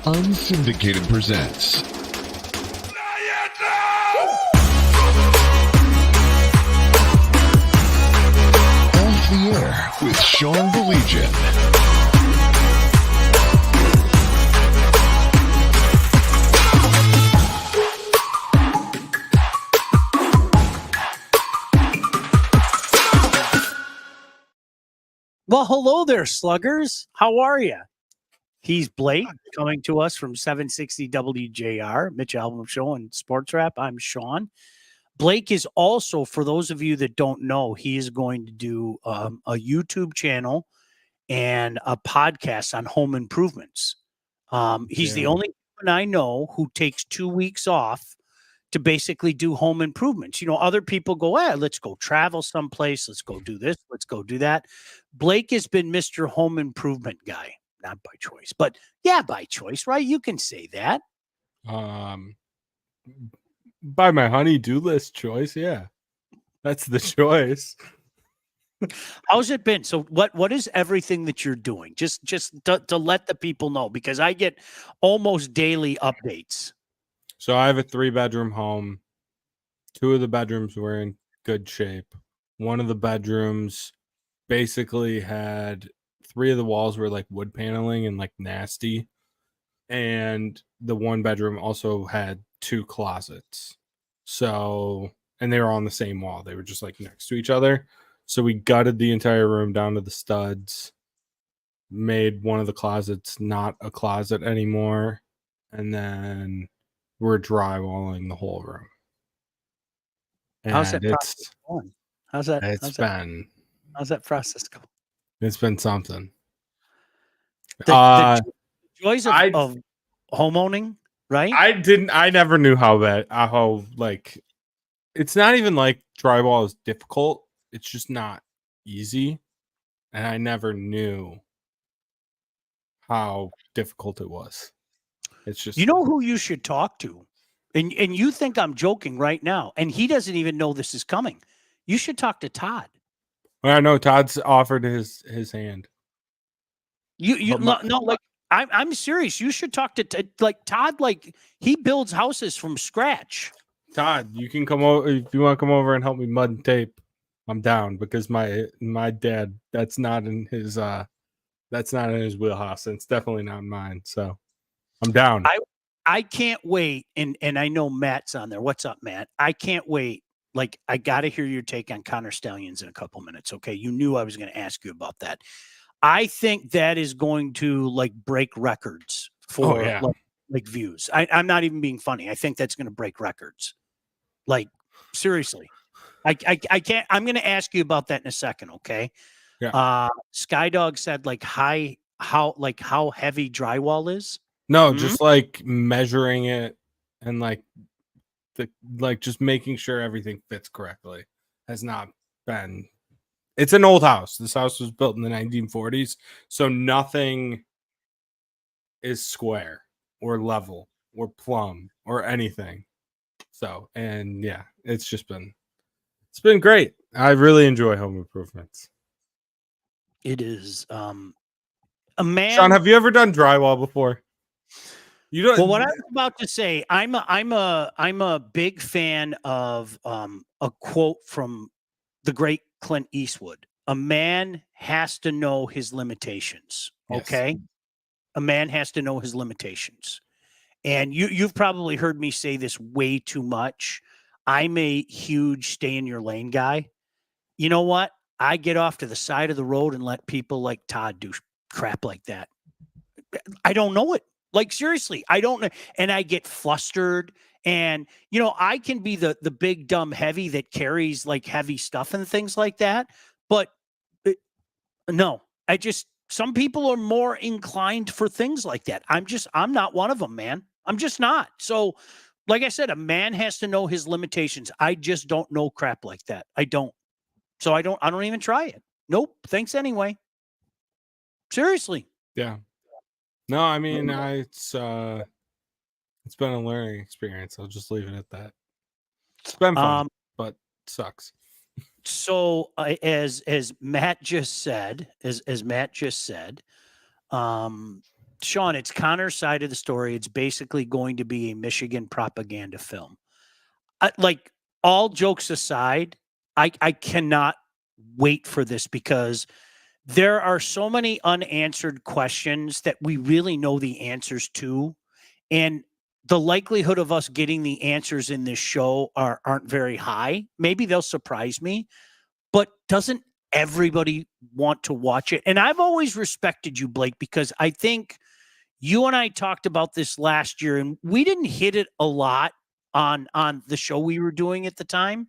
Unsyndicated presents Off the Air with Sean Baligian. Well, hello there, sluggers. How are you? He's Blake, coming to us from 760 WJR, Mitch Album Show and Sports Rap. I'm Sean. Blake is also, for those of you that don't know, he is going to do a YouTube channel and a podcast on home improvements. He's the only one I know who takes 2 weeks off to basically do home improvements. You know, other people go, let's go travel someplace. Let's go do this. Let's go do that. Blake has been Mr. Home Improvement guy, not by choice, but yeah, by choice, right? You can say that. By my honey-do list choice. Yeah, that's the choice. How's it been? So what is everything that you're doing? Just to let the people know, because I get almost daily updates. So I have a 3-bedroom home. 2 of the bedrooms were in good shape. One of the bedrooms basically had 3 of the walls were like wood paneling and like nasty. And the 1 bedroom also had 2 closets. So, and they were on the same wall. They were just like next to each other. So we gutted the entire room down to the studs, made one of the closets not a closet anymore. And then we're drywalling the whole room. And How's that process going? How's that process go? It's been something. The joys of homeowning, right? I never knew how it's not even like drywall is difficult. It's just not easy. And I never knew how difficult it was. It's just, you know who you should talk to, and you think I'm joking right now, and he doesn't even know this is coming. You should talk to Todd. I know Todd's offered his hand. I'm serious. You should talk to Todd. Like, he builds houses from scratch. Todd, you can come over if you want to come over and help me mud and tape. I'm down, because my dad, that's not in his wheelhouse, and it's definitely not mine. So I'm down. I can't wait, and I know Matt's on there. What's up, Matt? I can't wait. Like, I got to hear your take on Connor Stallions in a couple minutes. Okay, you knew I was going to ask you about that. I think that is going to break records for like views. I'm not even being funny. I think that's going to break records. Like, seriously. I can't. I'm going to ask you about that in a second. Okay. Yeah. Skydog said how heavy drywall is. No, just like measuring it and just making sure everything fits correctly has not been. It's an old house. This house was built in the 1940s, so nothing is square or level or plumb or anything. So, and yeah, it's been great. I really enjoy home improvements. It is a man. Sean, have you ever done drywall before? You don't. Well, what I was about to say, I'm a big fan of a quote from the great Clint Eastwood. A man has to know his limitations. Okay. Yes. A man has to know his limitations. And you've probably heard me say this way too much. I'm a huge stay in your lane guy. You know what? I get off to the side of the road and let people like Todd do crap like that. I don't know it. Like, seriously, I don't know. And I get flustered. And, I can be the big, dumb heavy that carries like heavy stuff and things like that. But no, some people are more inclined for things like that. I'm not one of them, man. I'm just not. So, like I said, a man has to know his limitations. I just don't know crap like that. I don't. So I don't even try it. Nope. Thanks anyway. Seriously. Yeah. No, I mean, it's been a learning experience. I'll just leave it at that. It's been fun, but sucks. So as Matt just said, Sean, it's Connor's side of the story. It's basically going to be a Michigan propaganda film. Like, all jokes aside, I cannot wait for this because there are so many unanswered questions that we really know the answers to. And the likelihood of us getting the answers in this show aren't very high. Maybe they'll surprise me, but doesn't everybody want to watch it? And I've always respected you, Blake, because I think you and I talked about this last year, and we didn't hit it a lot on the show we were doing at the time.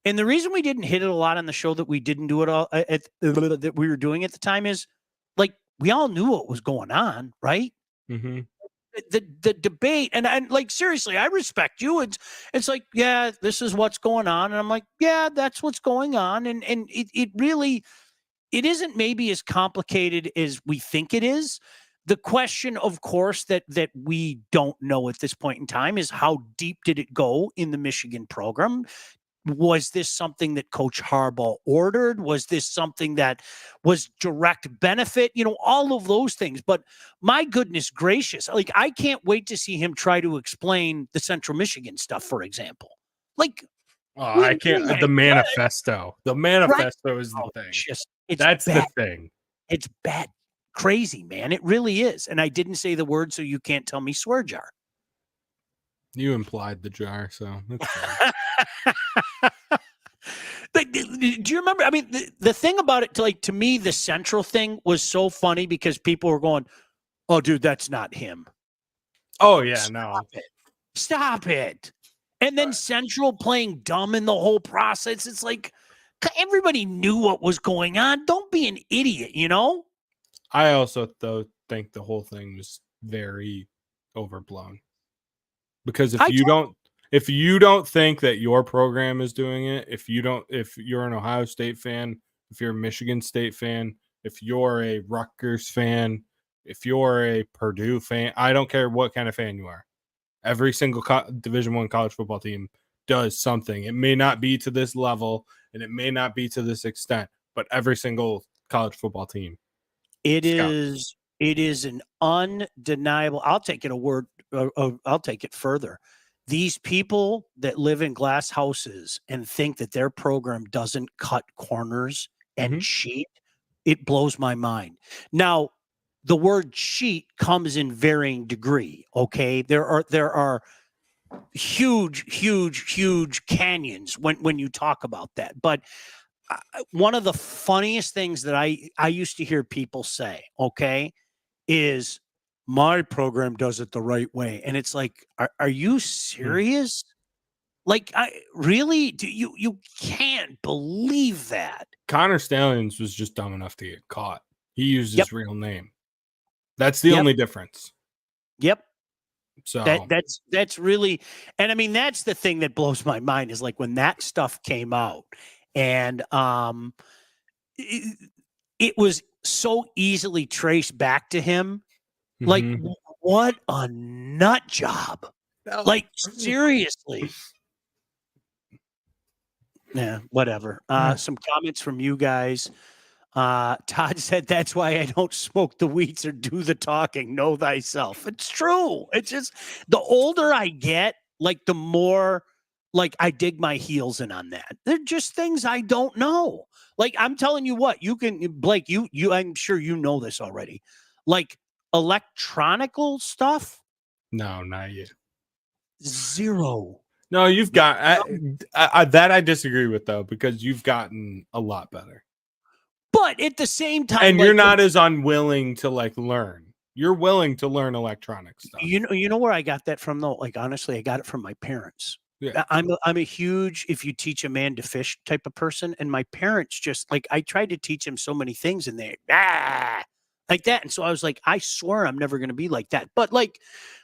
And the reason we didn't hit it a lot on the show that we didn't do it all that we were doing at the time is, like, we all knew what was going on, right? Mm-hmm. The debate, and like, seriously, I respect you. It's like, yeah, this is what's going on, and I'm like, yeah, that's what's going on, and it really, it isn't maybe as complicated as we think it is. The question, of course, that we don't know at this point in time is, how deep did it go in the Michigan program? Was this something that Coach Harbaugh ordered? Was this something that was direct benefit? You know, all of those things. But my goodness gracious, like, I can't wait to see him try to explain the Central Michigan stuff, for example. Like, Oh, I can't. The manifesto. The manifesto is the thing. That's bad. the thing. It's bad. Crazy, man. It really is. And I didn't say the word, so you can't tell me swear jar. You implied the jar, so that's fine. Do you remember? I mean, the thing about it, to me, the Central thing was so funny because people were going, "Oh, dude, that's not him." Oh yeah, no. Stop it. And then Central playing dumb in the whole process. It's like, everybody knew what was going on. Don't be an idiot, you know? I also, though, think the whole thing was very overblown. Because if you don't think that your program is doing it, if you're an Ohio State fan, if you're a Michigan State fan, if you're a Rutgers fan, if you're a Purdue fan, I don't care what kind of fan you are. Every single Division I college football team does something. It may not be to this level, and it may not be to this extent, but every single college football team. It is an undeniable. I'll take it I'll take it further. These people that live in glass houses and think that their program doesn't cut corners and cheat, it blows my mind. Now, the word cheat comes in varying degree. Okay, there are huge canyons when you talk about that. But one of the funniest things that I used to hear people say, okay, is, my program does it the right way. And it's like, are you serious? Like, really? You can't believe that. Connor Stallions was just dumb enough to get caught. He used his real name. That's the only difference. Yep. So that's really, and I mean, that's the thing that blows my mind, is like when that stuff came out, and it was so easily traced back to him. Like, what a nut job. Like, seriously. Yeah, whatever. Some comments from you guys. Todd said, that's why I don't smoke the weeds or do the talking. Know thyself. It's true. It's just, the older I get, like, the more, like, I dig my heels in on that. They're just things I don't know. Like, I'm telling you what, you can, Blake, you I'm sure you know this already. Like, electronical stuff? No, not yet. Zero. No, you've got that I disagree with, though, because you've gotten a lot better. But at the same time, and you're not as unwilling to, like, learn. You're willing to learn electronic stuff. You know where I got that from, though? Like, honestly, I got it from my parents. Yeah. I'm a huge, if you teach a man to fish type of person. And my parents just, like, I tried to teach him so many things, and they, like that. And so I was like, I swear I'm never going to be like that. But, like,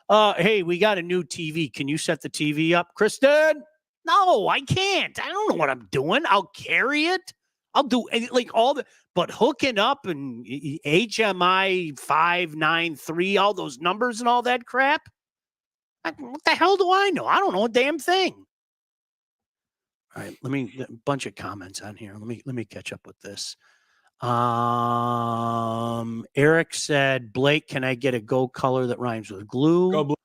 hey, we got a new TV. Can you set the TV up, Kristen? No, I can't. I don't know what I'm doing. I'll carry it. I'll do, like, all the, but hooking up and HMI 593, all those numbers and all that crap. What the hell do I know? I don't know a damn thing. All right, a bunch of comments on here. Let me catch up with this. Eric said, Blake, can I get a go color that rhymes with glue? Go Blue.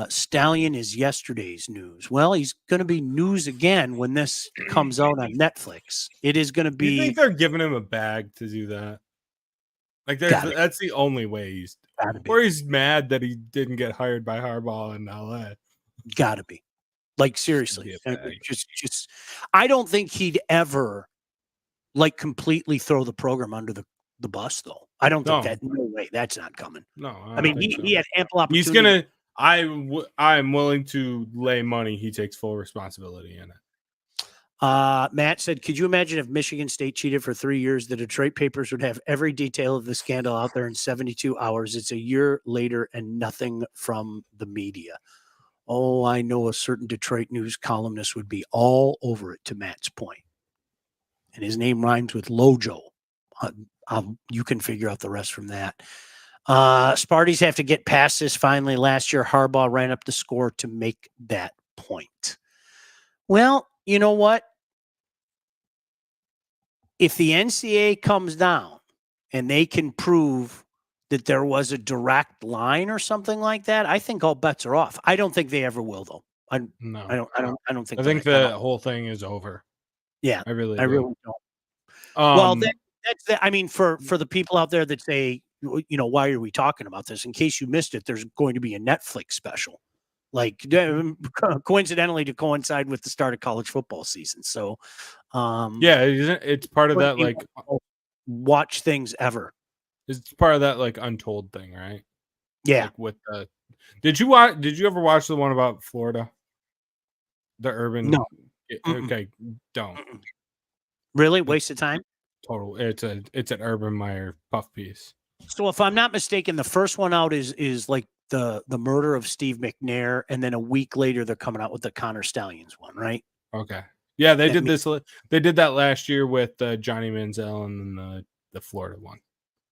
Stallion is yesterday's news. Well, he's going to be news again when this comes out on Netflix. It is going to Do you be. think they're giving him a bag to do that? Like, that's the only way he's mad that he didn't get hired by Harbaugh in LA. Gotta be. Like, seriously. Just I don't think he'd ever like completely throw the program under the bus, though. I don't think that. No way. That's not coming. No, I mean, he had ample opportunity. He's gonna. I'm willing to lay money. He takes full responsibility in it. Matt said, could you imagine if Michigan State cheated for 3 years, the Detroit papers would have every detail of the scandal out there in 72 hours. It's a year later and nothing from the media. Oh, I know a certain Detroit news columnist would be all over it, to Matt's point. And his name rhymes with Lojo. You can figure out the rest from that. Sparties have to get past this finally. Last year, Harbaugh ran up the score to make that point. Well, you know what? If the NCAA comes down and they can prove that there was a direct line or something like that, I think all bets are off. I don't think they ever will, though. I don't think. I think the whole thing is over. Yeah, I really don't. Well, that's that. I mean, for the people out there that say, why are we talking about this? In case you missed it, there's going to be a Netflix special, like coincidentally to coincide with the start of college football season. So, it's part of that, like, watch things ever. It's part of that, like, untold thing, right? Yeah. Like with did you ever watch the one about Florida? The urban? No. Okay, don't. Really? Waste of time? Total. It's an Urban Meyer puff piece. So if I'm not mistaken, the first one out is like the murder of Steve McNair, and then a week later they're coming out with the Connor Stallions one, right? Okay. Yeah, they did this. They did that last year with Johnny Manziel and then the Florida one.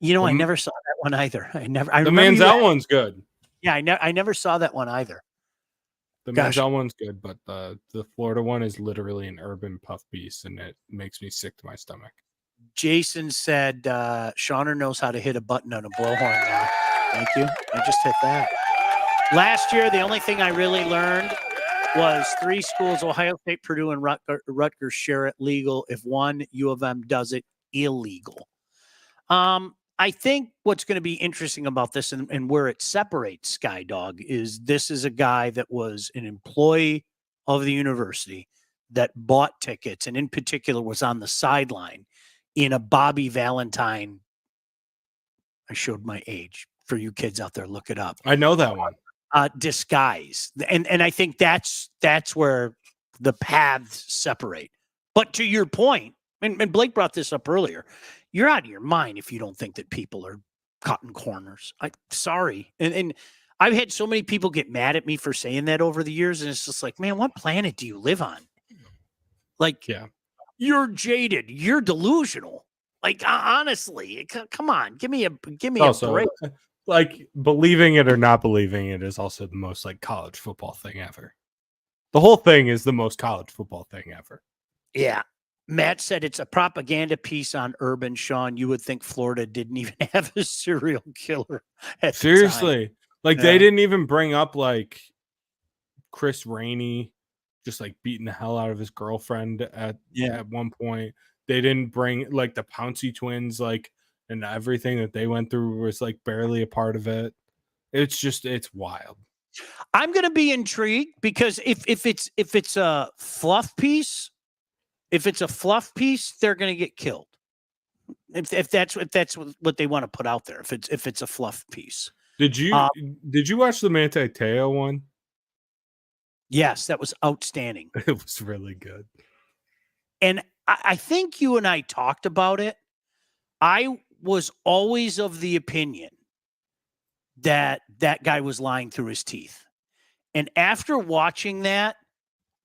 I never saw that one either. The Manziel one's good. Yeah, I never saw that one either. The Manziel one's good, but the Florida one is literally an urban puff piece, and it makes me sick to my stomach. Jason said, Shauner knows how to hit a button on a blowhorn now. Thank you. I just hit that. Last year, the only thing I really learned was 3 schools, Ohio State, Purdue, and Rutgers, share it legal. If one, U of M does it illegal. I think what's going to be interesting about this and where it separates Skydog is this is a guy that was an employee of the university that bought tickets and in particular was on the sideline in a Bobby Valentine. I showed my age for you kids out there. Look it up. I know that one. Disguise. And I think that's where the paths separate. But to your point, and Blake brought this up earlier, you're out of your mind if you don't think that people are cutting corners. I'm sorry. And I've had so many people get mad at me for saying that over the years. And it's just like, man, what planet do you live on? Like, yeah, you're jaded. You're delusional. Like, honestly, come on, give me a break. Like, believing it or not believing it is also the most like college football thing ever. The whole thing is the most college football thing ever. Yeah. Matt said it's a propaganda piece on Urban. Sean, you would think Florida didn't even have a serial killer. Seriously. Like, they didn't even bring up like Chris Rainey just like beating the hell out of his girlfriend at one point. They didn't bring like the Pouncey twins, like, and everything that they went through was like barely a part of it. It's wild. I'm gonna be intrigued because if it's a fluff piece, they're gonna get killed. If that's what they want to put out there, if it's a fluff piece. Did you watch the Manti Te'o one? Yes, that was outstanding. It was really good. And I think you and I talked about it. I was always of the opinion that guy was lying through his teeth. And after watching that,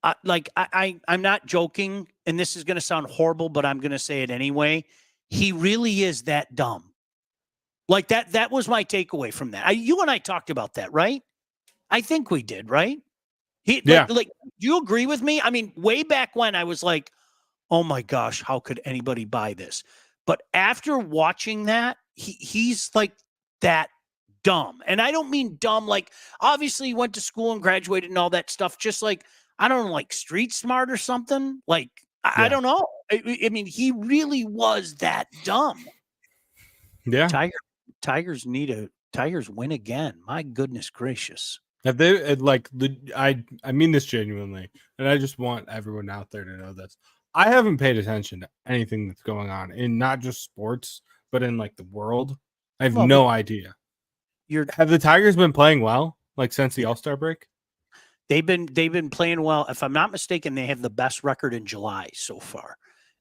I'm not joking, and this is going to sound horrible, but I'm going to say it anyway. He really is that dumb. Like that was my takeaway from that. You and I talked about that, right? I think we did, right? Do you agree with me? I mean, way back when I was like, oh my gosh, how could anybody buy this? But after watching that, he's like that dumb. And I don't mean dumb like obviously he went to school and graduated and all that stuff. Just like, I don't know, like street smart or something. Like, I don't know. I mean, he really was that dumb. Yeah. Tigers win again. My goodness gracious. Have they I mean this genuinely, and I just want everyone out there to know this. I haven't paid attention to anything that's going on in not just sports, but in like the world. I have no idea. Have the Tigers been playing well, like since the All-Star break? They've been playing well. If I'm not mistaken, they have the best record in July so far.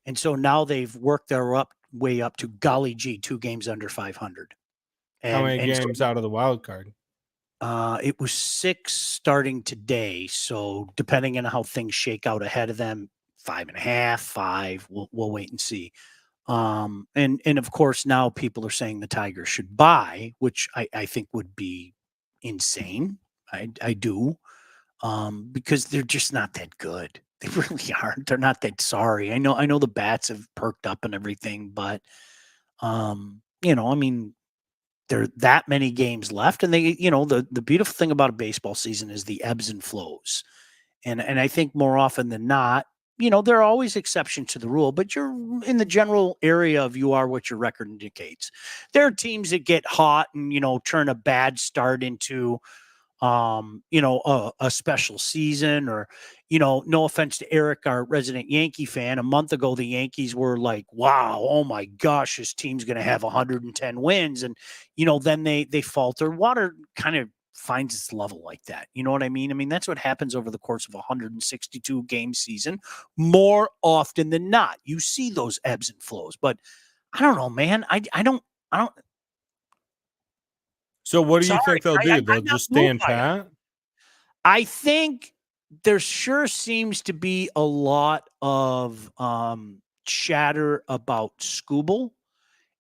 And so now they've worked their way up to golly gee, 2 games under 500. How many games out of the wild card? It was 6 starting today. So depending on how things shake out ahead of them, 5.5, 5. We'll wait and see. And of course now people are saying the Tigers should buy, which I think would be insane. I do. Because they're just not that good. They really aren't. They're not that sorry. I know the bats have perked up and everything, but I mean, there are that many games left, and they, the beautiful thing about a baseball season is the ebbs and flows. And I think more often than not, there are always exceptions to the rule, but you're in the general area of you are what your record indicates. There are teams that get hot and, turn a bad start into a special season or, no offense to Eric, our resident Yankee fan. A month ago, the Yankees were like, wow, oh my gosh, this team's going to have 110 wins. And, then they falter. Water kind of finds its level like that. You know what I mean? I mean, that's what happens over the course of a 162 game season. More often than not, you see those ebbs and flows, but I don't know, man. I don't. So what do you think they'll do? They'll just stand pat? I think there sure seems to be a lot of chatter about Skubal.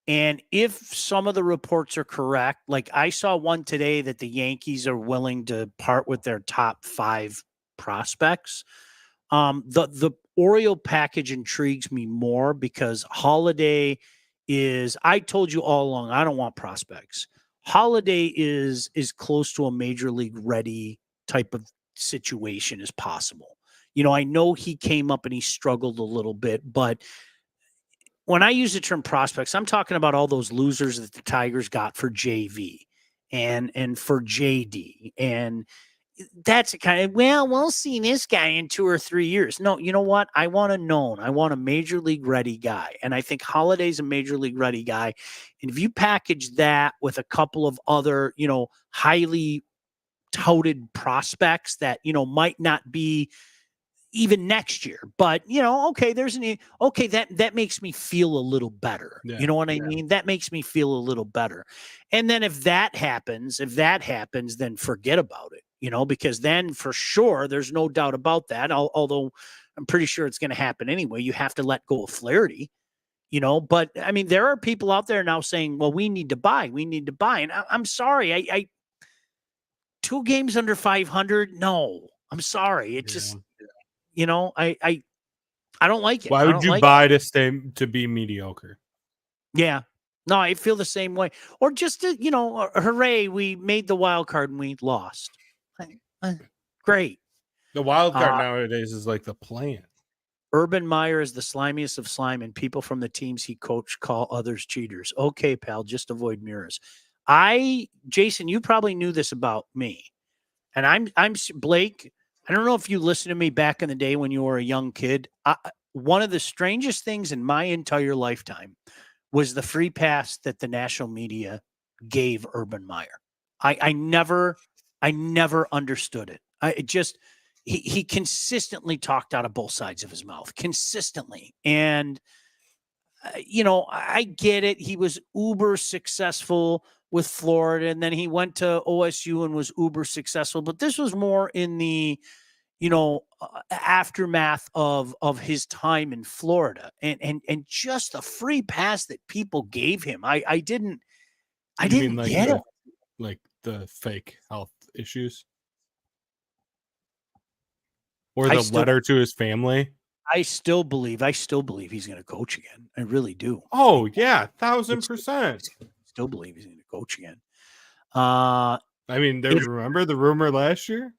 And if some of the reports are correct, like I saw one today that the Yankees are willing to part with their top 5 prospects. The Oriole package intrigues me more because Holiday is, I told you all along, I don't want prospects. Holiday is close to a major league ready type of situation as possible. I know he came up and he struggled a little bit, but when I use the term prospects, I'm talking about all those losers that the Tigers got for JV and for JD. And that's kind of, we'll see this guy in 2 or 3 years. No, you know what? I want a known. I want a major league ready guy. And I think Holiday's a major league ready guy. And if you package that with a couple of other, highly touted prospects that, might not be even next year, but okay, that makes me feel a little better. Yeah. You know what I mean? That makes me feel a little better. And then if that happens, then forget about it, because then for sure, there's no doubt about that. Although I'm pretty sure it's going to happen anyway. You have to let go of Flaherty, but I mean, there are people out there now saying, well, we need to buy. And I'm sorry. I 2 games under 500. No, I'm sorry. It just, I don't like it. Why would you buy to be mediocre? Yeah. No, I feel the same way. Or just to, hooray, we made the wild card and we lost. Great. The wild card nowadays is like the plan. Urban Meyer is the slimiest of slime, and people from the teams he coached call others cheaters. Okay, pal, just avoid mirrors. Jason, you probably knew this about me. And I'm Blake. I don't know if you listened to me back in the day when you were a young kid. One of the strangest things in my entire lifetime was the free pass that the national media gave Urban Meyer. I never understood it. He consistently talked out of both sides of his mouth, consistently. And, I get it. He was uber successful with Florida, and then he went to OSU and was uber successful. But this was more in the, aftermath of his time in Florida, and just the free pass that people gave him. I didn't get it. Like the fake health issues, or the letter to his family. I still believe he's going to coach again. I really do. Oh yeah, 1,000%. Still believe he's going to coach again. I mean, remember the rumor last year?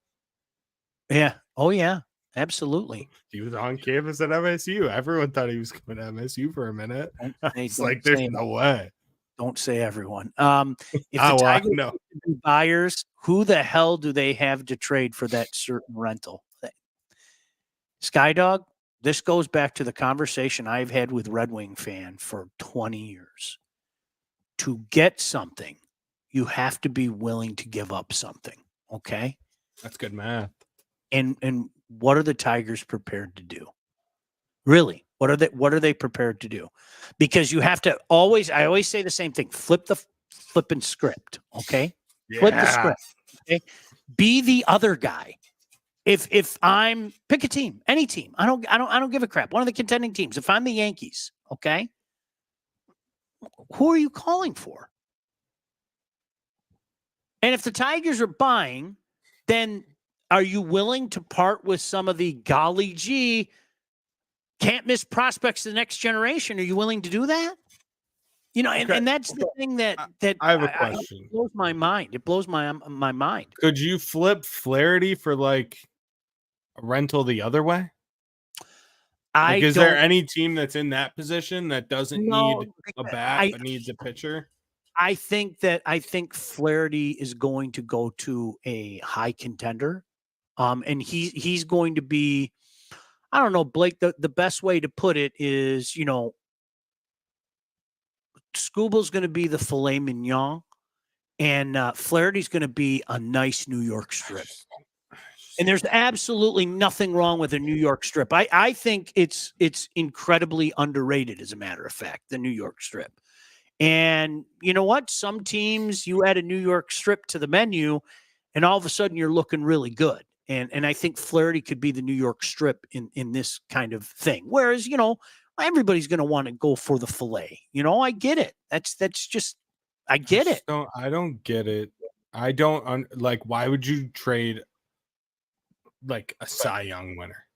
Yeah. Oh yeah. Absolutely. He was on campus at MSU. Everyone thought he was coming to MSU for a minute. It's like there's no way. Don't say everyone. If the Tigers be buyers, who the hell do they have to trade for that certain rental? Skydog, this goes back to the conversation I've had with Red Wing fan for 20 years. To get something, you have to be willing to give up something. Okay. That's good math. And what are the Tigers prepared to do? Really? What are they prepared to do? Because you have to I always say the same thing. Flip the flipping script. Okay. Yeah. Flip the script. Okay. Be the other guy. If I'm pick a team, any team, I don't give a crap. One of the contending teams. If I'm the Yankees, okay, who are you calling for? And if the Tigers are buying, then are you willing to part with some of the golly gee, can't miss prospects of the next generation? Are you willing to do that? You know, and that's the thing that I have a question. It blows my mind. It blows my mind. Could you flip Flaherty for like a rental the other way? Is there any team that's in that position that doesn't need a bat but needs a pitcher? I think Flaherty is going to go to a high contender. And he's going to be, I don't know, Blake, the best way to put it is, you know, Scuba's going to be the filet mignon, and Flaherty's going to be a nice New York strip. And there's absolutely nothing wrong with a New York strip. I think it's incredibly underrated, as a matter of fact, the New York strip. And you know what? Some teams, you add a New York strip to the menu, and all of a sudden you're looking really good. And I think Flaherty could be the New York strip in this kind of thing. Whereas, you know, everybody's going to want to go for the fillet. You know, I get it. That's just, I get it. I don't get it. I don't like, why would you trade like a Cy Young winner?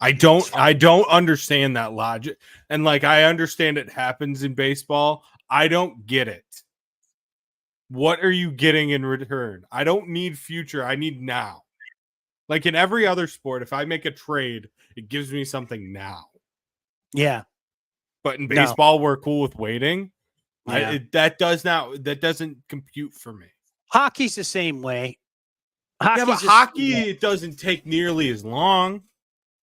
I don't understand that logic. And like, I understand it happens in baseball. I don't get it. What are you getting in return? I don't need future. I need now. Like in every other sport, if I make a trade, it gives me something now. Yeah. But in baseball, we're cool with waiting. Yeah. That doesn't compute for me. Hockey's the same way. Hockey, it doesn't take nearly as long.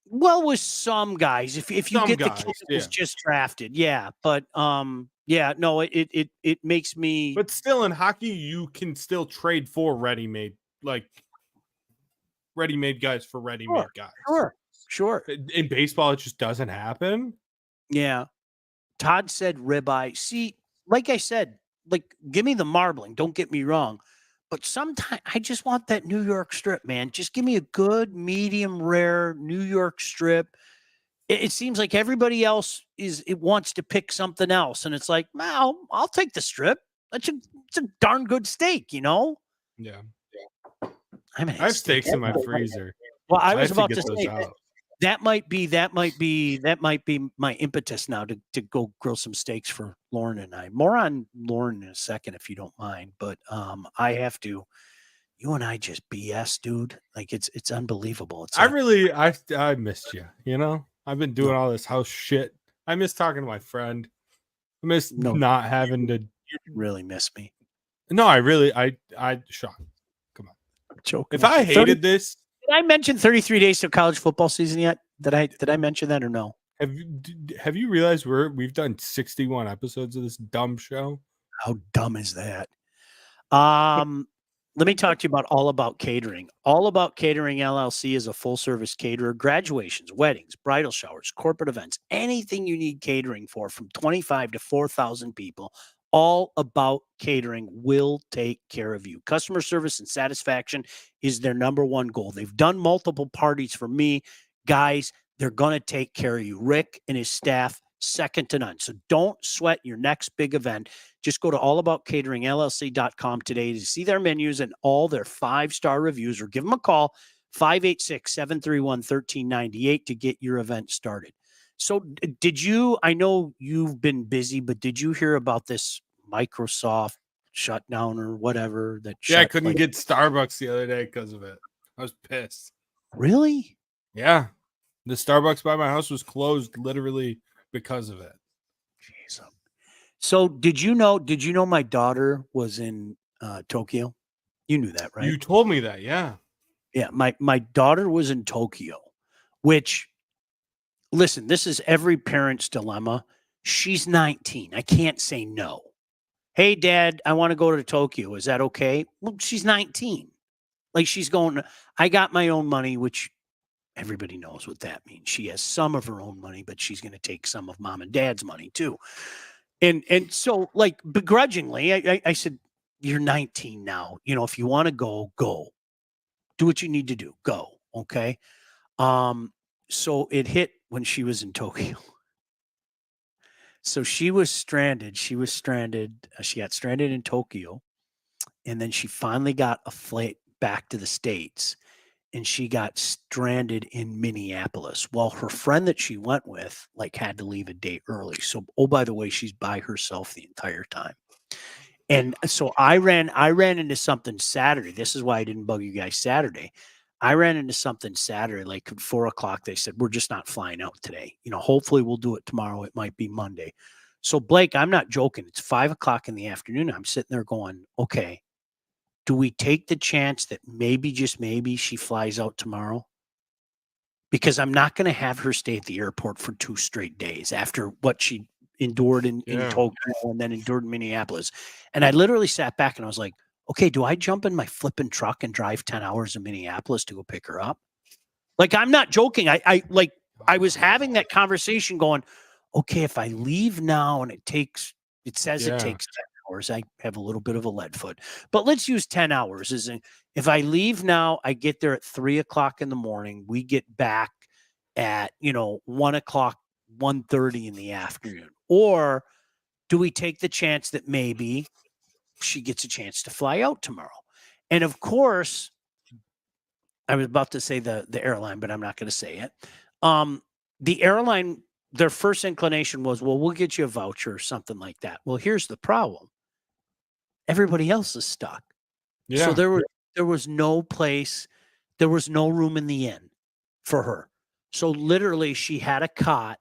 Well, with some guys, if you get the kid that was just drafted, yeah. But yeah, no, it makes me. But still, in hockey, you can still trade for ready-made guys for ready-made guys. Sure. In baseball, it just doesn't happen. Yeah. Todd said ribeye. See, like I said, like give me the marbling. Don't get me wrong. But sometimes I just want that New York strip, man. Just give me a good, medium rare New York strip. It seems like everybody else wants to pick something else. And it's like, well, I'll take the strip. It's a darn good steak, you know? Yeah. I have steaks in my freezer. Well, I was about to say that might be my impetus now to go grill some steaks for Lauren and I. More on Lauren in a second, if you don't mind. But I have to. You and I just BS, dude. Like it's unbelievable. I missed you. You know, I've been doing all this house shit. I miss talking to my friend. I miss not having to. You really miss me. No, I Sean, come on. I'm joking. If I hated this. Did I mention 33 days of college football season yet? Did I mention that or no? Have you realized we've done 61 episodes of this dumb show? How dumb is that? Let me talk to you about All About Catering. All About Catering LLC is a full-service caterer. Graduations, weddings, bridal showers, corporate events, anything you need catering for, from 25 to 4,000 people. All About Catering will take care of you. Customer service and satisfaction is their number one goal. They've done multiple parties for me. Guys, they're going to take care of you. Rick and his staff, second to none. So don't sweat your next big event. Just go to allaboutcateringllc.com today to see their menus and all their 5-star reviews, or give them a call, 586-731-1398 to get your event started. So did you, I know you've been busy, but did you hear about this Microsoft shutdown or whatever that Yeah, I shut? couldn't get Starbucks the other day because of it. I was pissed. Really? Yeah. The Starbucks by my house was closed literally because of it. Jeez. So did you know my daughter was in Tokyo? You knew that, right? You told me that, yeah. Yeah, my daughter was in Tokyo, which, listen, this is every parent's dilemma. She's 19. I can't say no. Hey, Dad, I want to go to Tokyo. Is that okay? Well, she's 19. Like, she's going, I got my own money, which everybody knows what that means. She has some of her own money, but she's going to take some of mom and dad's money too. And so, like, begrudgingly, I said, you're 19 now. You know, if you want to go, go. Do what you need to do. Go. Okay. So it hit when she was in Tokyo. So she was stranded. She got stranded in Tokyo. And then she finally got a flight back to the States. And she got stranded in Minneapolis. Well, her friend that she went with, like, had to leave a day early. So, oh, by the way, she's by herself the entire time. And so I ran into something Saturday. This is why I didn't bug you guys Saturday. I ran into something Saturday, like at 4:00. They said, we're just not flying out today. You know, hopefully we'll do it tomorrow. It might be Monday. So, Blake, I'm not joking. It's 5:00 in the afternoon. I'm sitting there going, okay, do we take the chance that maybe, just maybe, she flies out tomorrow? Because I'm not going to have her stay at the airport for 2 straight days after what she endured in Tokyo and then endured in Minneapolis. And I literally sat back and I was like, okay, do I jump in my flipping truck and drive 10 hours to Minneapolis to go pick her up? Like, I'm not joking. I was having that conversation going, okay, if I leave now and it takes 10 hours, I have a little bit of a lead foot, but let's use 10 hours. If I leave now, I get there at 3:00 in the morning. We get back at, 1:00, 1:30 in the afternoon. Or do we take the chance that maybe she gets a chance to fly out tomorrow? And of course, I was about to say the airline, but I'm not going to say it. The airline, their first inclination was, well, we'll get you a voucher or something like that. Well, here's the problem. Everybody else is stuck. Yeah. So there was no place, there was no room in the inn for her. So literally she had a cot.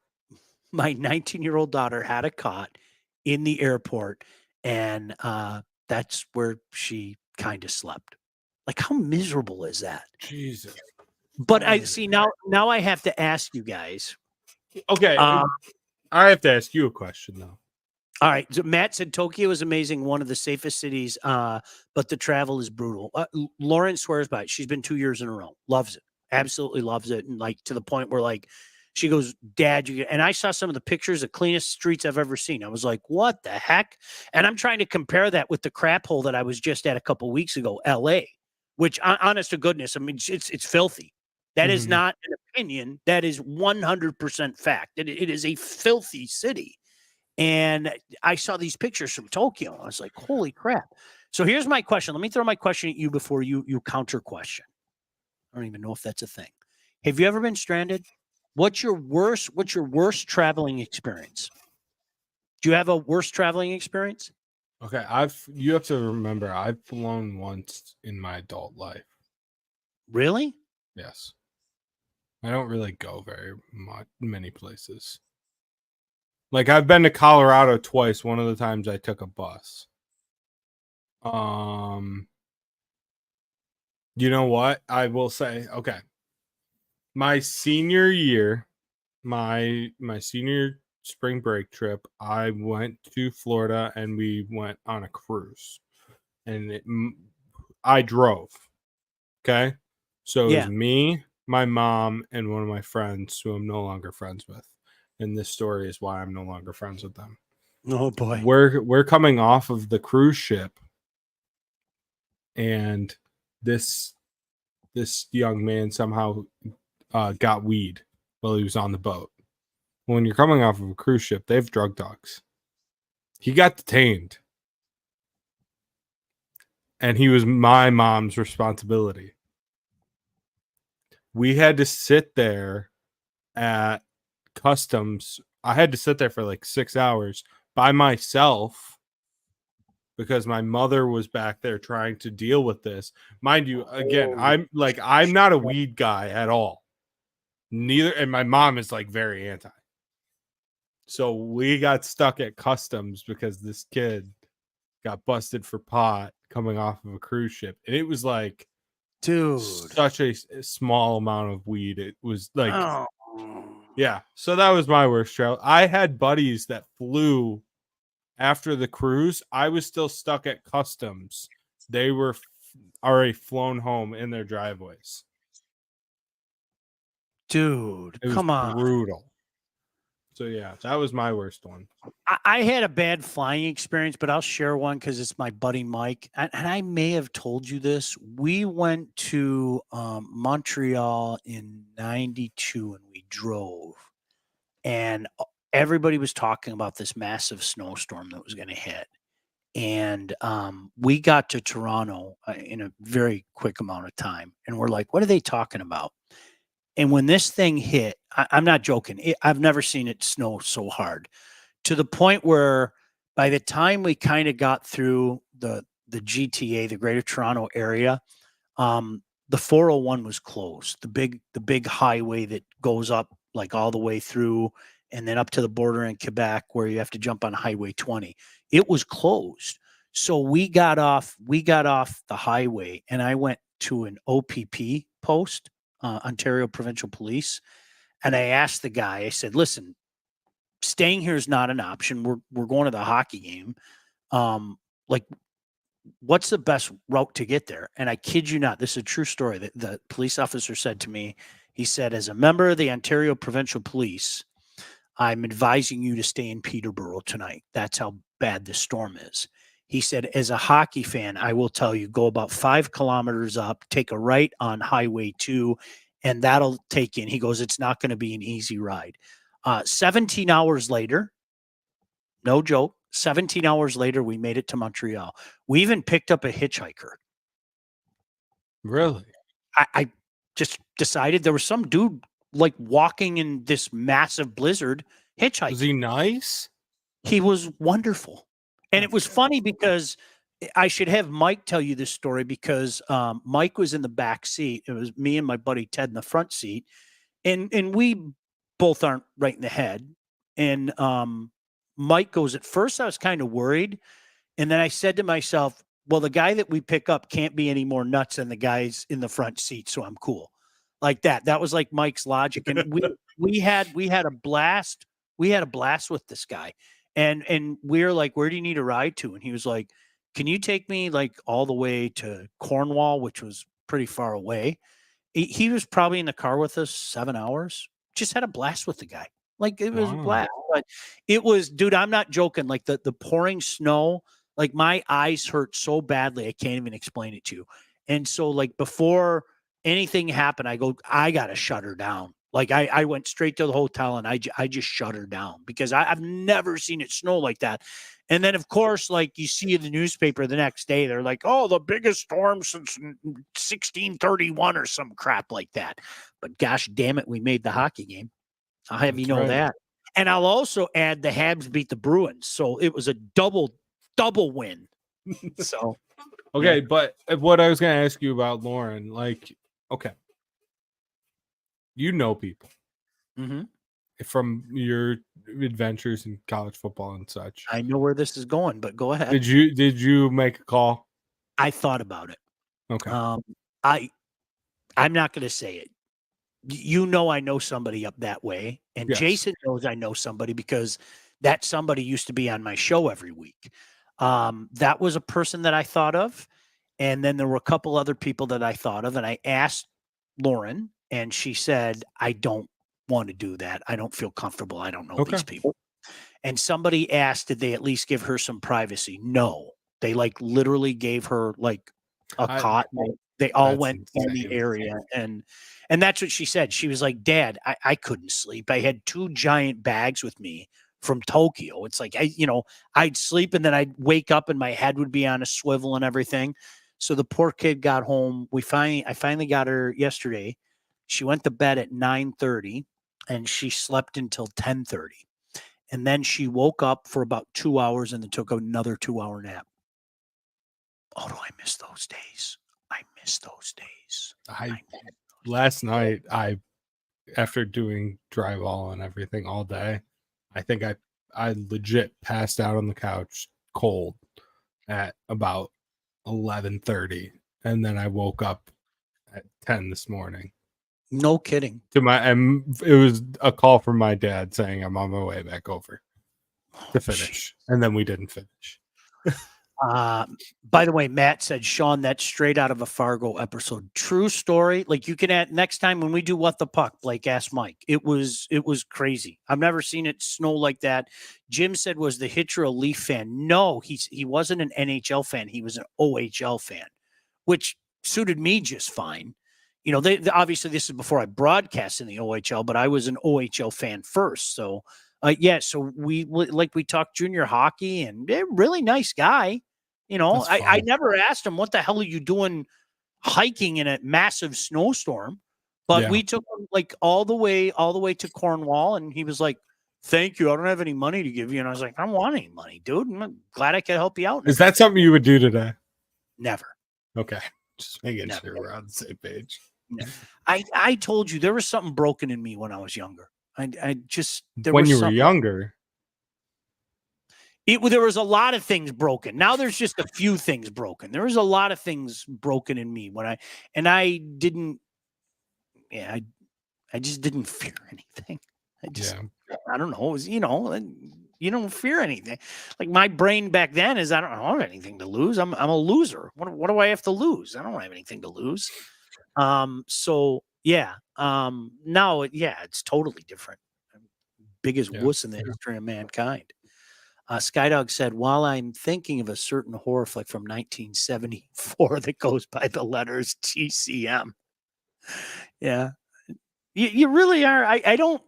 My 19-year-old daughter had a cot in the airport, and that's where she kind of slept. Like, how miserable is that? Jesus. But I see now I have to ask you guys. Okay. I have to ask you a question though. All right. So Matt said Tokyo is amazing, one of the safest cities, but the travel is brutal. Lauren swears by it. She's been 2 years in a row. Loves it. Absolutely loves it. And, like, to the point where, like, she goes, Dad, and I saw some of the pictures, the cleanest streets I've ever seen. I was like, what the heck? And I'm trying to compare that with the crap hole that I was just at a couple weeks ago, LA, which, honest to goodness, I mean, it's filthy. That is not an opinion. That is 100% fact. It is a filthy city. And I saw these pictures from Tokyo. I was like, holy crap. So here's my question. Let me throw my question at you before you counter question. I don't even know if that's a thing. Have you ever been stranded? What's your worst traveling experience? Do you have a worst traveling experience? Okay, you have to remember, I've flown once in my adult life. Really? Yes. I don't really go many places. Like, I've been to Colorado twice. One of the times I took a bus. You know what? I will say, okay. My senior year, my senior spring break trip, I went to Florida and we went on a cruise. And I drove. Okay? So it was me, my mom, and one of my friends who I'm no longer friends with. And this story is why I'm no longer friends with them. Oh boy. We're coming off of the cruise ship, and this young man somehow got weed while he was on the boat. When you're coming off of a cruise ship, they have drug dogs. He got detained, and he was my mom's responsibility. we had to sit there at customs. I had to sit there for like 6 hours by myself because my mother was back there trying to deal with this. Mind you, again, I'm not a weed guy at all. Neither, and my mom is like very anti. So we got stuck at customs because this kid got busted for pot coming off of a cruise ship. And it was like, dude, such a small amount of weed. It was like, oh. yeah. So that was my worst travel. I had buddies that flew after the cruise. I was still stuck at customs. They were already flown home in their driveways. Dude, It was come on. brutal. So yeah, that was my worst one. I had a bad flying experience, but I'll share one because it's my buddy Mike. And I may have told you this. We went to Montreal in '92 and we drove. And everybody was talking about this massive snowstorm that was going to hit. And we got to Toronto in a very quick amount of time. And we're like, what are they talking about? And when this thing hit, I'm not joking. I've never seen it snow so hard, to the point where by the time we kind of got through the GTA, the Greater Toronto area, the 401 was closed. The big highway that goes up like all the way through and then up to the border in Quebec where you have to jump on Highway 20. It was closed. So we got off the highway and I went to an OPP post, Ontario Provincial Police, and I asked the guy, I said, listen, staying here is not an option. We're going to the hockey game. Like, what's the best route to get there? And I kid you not, this is a true story. The police officer said to me, he said, as a member of the Ontario Provincial Police, I'm advising you to stay in Peterborough tonight. That's how bad this storm is. He said, as a hockey fan, I will tell you, go about 5 kilometers up, take a right on Highway 2, and that'll take you in. He goes, it's not going to be an easy ride. 17 hours later, no joke, 17 hours later, we made it to Montreal. We even picked up a hitchhiker. Really? I just decided there was some dude like walking in this massive blizzard hitchhiking. Was he nice? He was wonderful. And it was funny because I should have Mike tell you this story because Mike was in the back seat. It was me and my buddy Ted in the front seat. And we both aren't right in the head. And Mike goes, at first I was kind of worried. And then I said to myself, well, the guy that we pick up can't be any more nuts than the guys in the front seat. So I'm cool. Like that. That was like Mike's logic. And we had a blast. We had a blast with this guy. And we're like, where do you need a ride to? And he was like, can you take me like all the way to Cornwall, which was pretty far away? He was probably in the car with us 7 hours. Just had a blast with the guy. Like it was a blast. But it was, dude, I'm not joking. Like the pouring snow, like my eyes hurt so badly, I can't even explain it to you. And so like before anything happened, I go, I got to shut her down. Like I went straight to the hotel and I just shut her down because I've never seen it snow like that. And then of course, like you see in the newspaper the next day, they're like, oh, the biggest storm since 1631 or some crap like that. But gosh damn it, we made the hockey game. I'll have you know that. And I'll also add the Habs beat the Bruins. So it was a double win. So okay, but what I was going to ask you about Lauren, like, okay. You know people from your adventures in college football and such. I know where this is going, but go ahead. Did you make a call? I thought about it. Okay. I'm not going to say it. You know, I know somebody up that way, and yes. Jason knows I know somebody because that somebody used to be on my show every week. That was a person that I thought of, and then there were a couple other people that I thought of, and I asked Lauren. And she said, I don't want to do that. I don't feel comfortable. I don't know these people. And somebody asked, did they at least give her some privacy? No. They like literally gave her like a cot. They all went in the area. And that's what she said. She was like, Dad, I couldn't sleep. I had 2 giant bags with me from Tokyo. It's like, I'd sleep and then I'd wake up and my head would be on a swivel and everything. So the poor kid got home. I finally got her yesterday. She went to bed at 9:30 and she slept until 10:30. And then she woke up for about 2 hours and then took another 2-hour nap. Oh, do I miss those days? I miss those days. Last night, after doing drywall and everything all day, I think I legit passed out on the couch cold at about 11:30, and then I woke up at 10 this morning. No kidding. It was a call from my dad saying I'm on my way back over to finish, and then we didn't finish. By the way, Matt said, Sean, that's straight out of a Fargo episode. True story. Like, you can add next time when we do What the Puck, like, ask Mike. It was crazy. I've never seen it snow like that. Jim said, was the Hitcher a Leaf fan? No, he wasn't an NHL fan. He was an OHL fan, which suited me just fine. You know, they obviously this is before I broadcast in the OHL, but I was an OHL fan first. So, so we talked junior hockey, and really nice guy. You know, I never asked him, what the hell are you doing hiking in a massive snowstorm? But we took him like all the way to Cornwall, and he was like, thank you. I don't have any money to give you. And I was like, I don't want any money, dude. I'm glad I could help you out. Is that something you would do today? Never. Okay. Just making sure we're on the same page. I told you there was something broken in me when I was younger. When you were younger. There was a lot of things broken. Now there's just a few things broken. There was a lot of things broken in me I just didn't fear anything. I don't know. It was, you don't fear anything. Like, my brain back then is, I don't have anything to lose. I'm a loser. What do I have to lose? I don't have anything to lose. Now it's totally different. Biggest wuss in the history of mankind. Skydog said, while I'm thinking of a certain horror flick from 1974 that goes by the letters TCM. Yeah. You really are. I don't,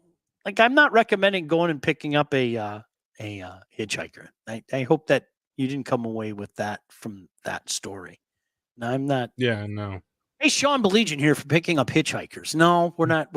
like, I'm not recommending going and picking up a hitchhiker. I hope that you didn't come away with that from that story. No, I'm not. Yeah, no. Hey, Sean Baligian here for picking up hitchhikers. No, we're not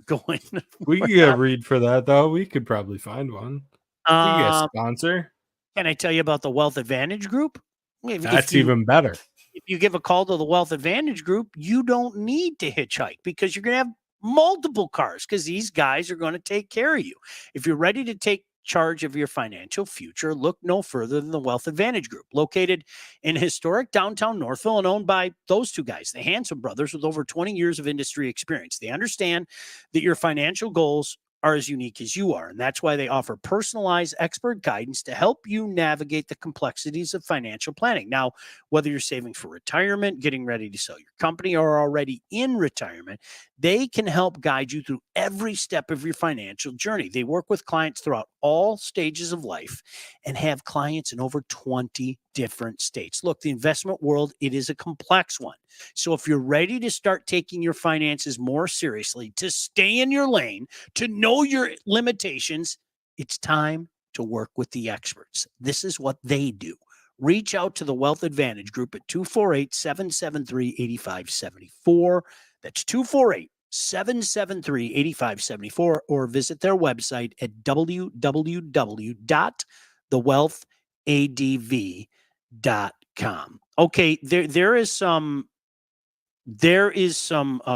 going. We could get a read for that, though. We could probably find one. We could get a sponsor. Can I tell you about the Wealth Advantage Group? That's even better. If you give a call to the Wealth Advantage Group, you don't need to hitchhike because you're going to have multiple cars because these guys are going to take care of you. If you're ready to take charge of your financial future, look no further than the Wealth Advantage Group, located in historic downtown Northville and owned by those two guys, the Handsome brothers, with over 20 years of industry experience. They understand that your financial goals are as unique as you are, and that's why they offer personalized expert guidance to help you navigate the complexities of financial planning. Now, whether you're saving for retirement, getting ready to sell your company, or already in retirement, they can help guide you through every step of your financial journey. They work with clients throughout all stages of life and have clients in over 20 different states. Look, the investment world, it is a complex one. So if you're ready to start taking your finances more seriously, to stay in your lane, to know your limitations, it's time to work with the experts. This is what they do. Reach out to the Wealth Advantage Group at 248-773-8574. That's 248-773-8574, or visit their website at www.thewealthadv.com. Okay, there is some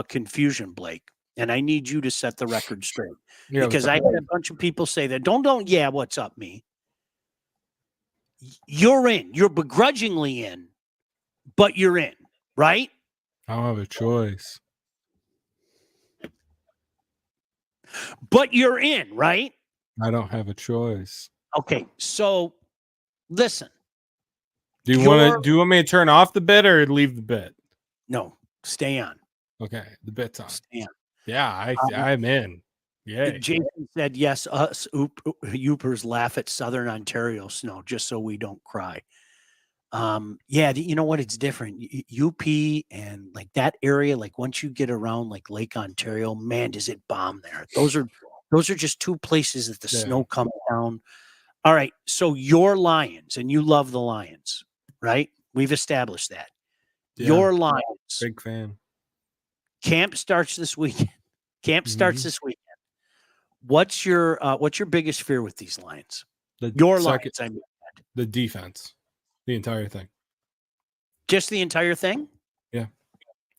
confusion, Blake, and I need you to set the record straight because I had a bunch of people say that. Don't. Yeah, what's up, me? You're begrudgingly in, but you're in, right? I don't have a choice. But you're in, right? I don't have a choice. Okay, so listen. Do you want me to turn off the bit or leave the bit? No, stay on. Okay, the bit's on. Stay on. Yeah, I'm in. Yeah. Jason said, yes, us Yoopers laugh at Southern Ontario snow just so we don't cry. You know what? It's different. UP and like that area, like once you get around like Lake Ontario, man, does it bomb there. Those are just two places that the snow comes down. All right. So you're Lions and you love the Lions, right? We've established that. Yeah, your Lions. Big fan. Camp starts this weekend. Camp starts Mhm. this weekend. What's your biggest fear with these Lions? The Your second, Lions, I mean, the defense, the entire thing. just the entire thing. Yeah,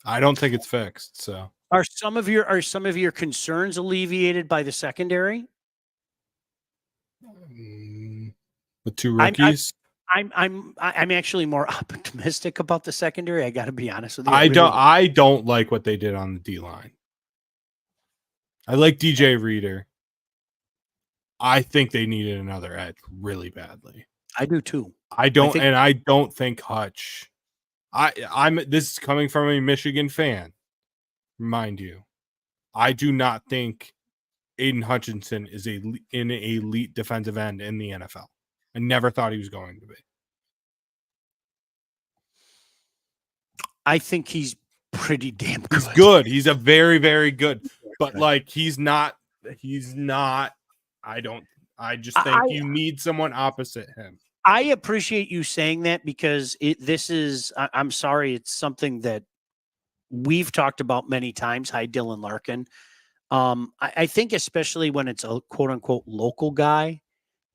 I don't think it's fixed. So Are some of your concerns alleviated by the secondary? with two I'm rookies, I'm actually more optimistic about the secondary. I got to be honest with you. I really don't. do. I don't like what they did on the D line. I like DJ Reader. I think they needed another edge really badly. I do too. I don't, think- and I don't think Hutch. I'm. This is coming from a Michigan fan, mind you. I do not think Aiden Hutchinson is an elite defensive end in the NFL. I never thought he was going to be. I think he's pretty damn good. He's good. He's a very, very good. But like he's not. I just think you need someone opposite him. I appreciate you saying that because I'm sorry, it's something that we've talked about many times. Hi, Dylan Larkin. I think especially when it's a quote unquote local guy,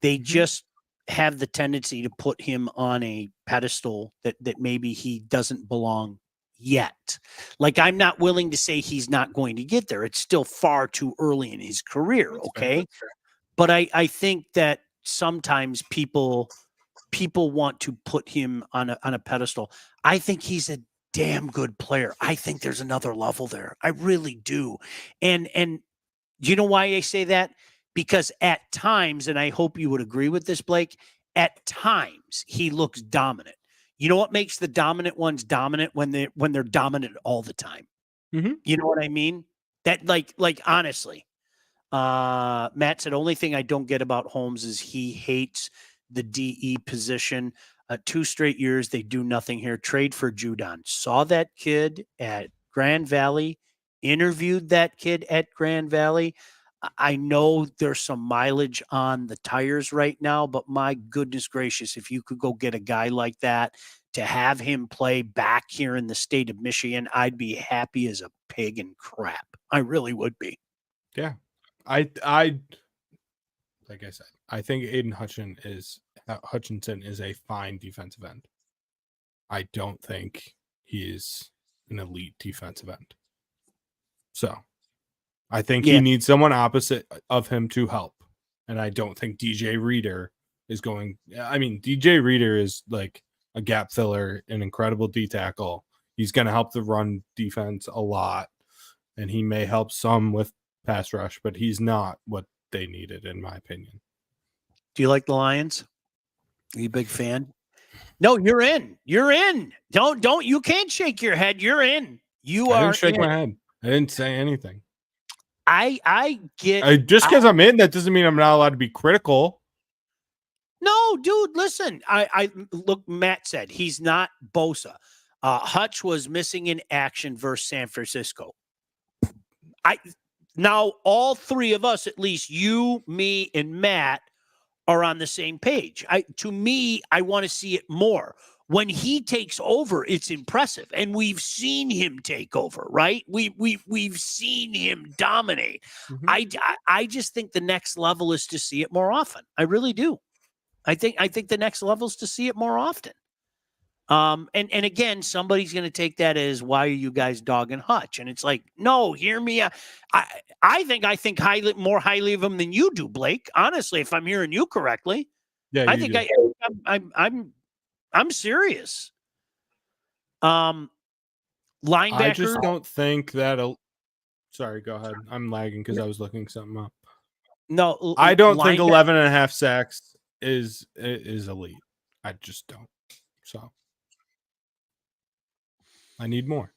they just have the tendency to put him on a pedestal that maybe he doesn't belong yet. Like, I'm not willing to say he's not going to get there. It's still far too early in his career. Okay. But I think that sometimes people want to put him on a pedestal. I think he's a damn good player. I think there's another level there. I really do. And you know why I say that? Because at times, and I hope you would agree with this, Blake, at times he looks dominant. You know what makes the dominant ones dominant? When they're dominant all the time. Mhm. You know what I mean? That like honestly. Matt said, only thing I don't get about Holmes is he hates the DE position. 2 straight years, they do nothing here. Trade for Judon. Saw that kid at Grand Valley, interviewed that kid at Grand Valley. I know there's some mileage on the tires right now, but my goodness gracious, if you could go get a guy like that to have him play back here in the state of Michigan, I'd be happy as a pig in crap. I really would be. Yeah. I like I said, I think Aiden Hutchinson is a fine defensive end. I don't think he is an elite defensive end. So I think he needs someone opposite of him to help. And I don't think DJ Reader is going. I mean, DJ Reader is like a gap filler, an incredible D tackle. He's going to help the run defense a lot. And he may help some with pass rush, but he's not what they needed, in my opinion. Do you like the Lions? Are you a big fan? No, you're in. You're in. Don't. You can't shake your head. You're in. I didn't shake my head. I didn't say anything. I get. Just because I'm in, that doesn't mean I'm not allowed to be critical. No, dude. Listen. I look. Matt said he's not Bosa. Hutch was missing in action versus San Francisco. Now all 3 of us, at least you, me, and Matt, are on the same page. To me, I want to see it more. When he takes over, it's impressive, and we've seen him take over, right? We've seen him dominate. I just think the next level is to see it more often. I really do. I think the next level is to see it more often. And again, somebody's going to take that as, why are you guys dogging Hutch? And it's like, no, hear me. I think more highly of him than you do, Blake. Honestly, if I'm hearing you correctly, Yeah, I think I'm serious. Linebacker. I just don't think that. Sorry, go ahead. I'm lagging because I was looking something up. No, I don't think 11.5 sacks is elite. I just don't. So I need more.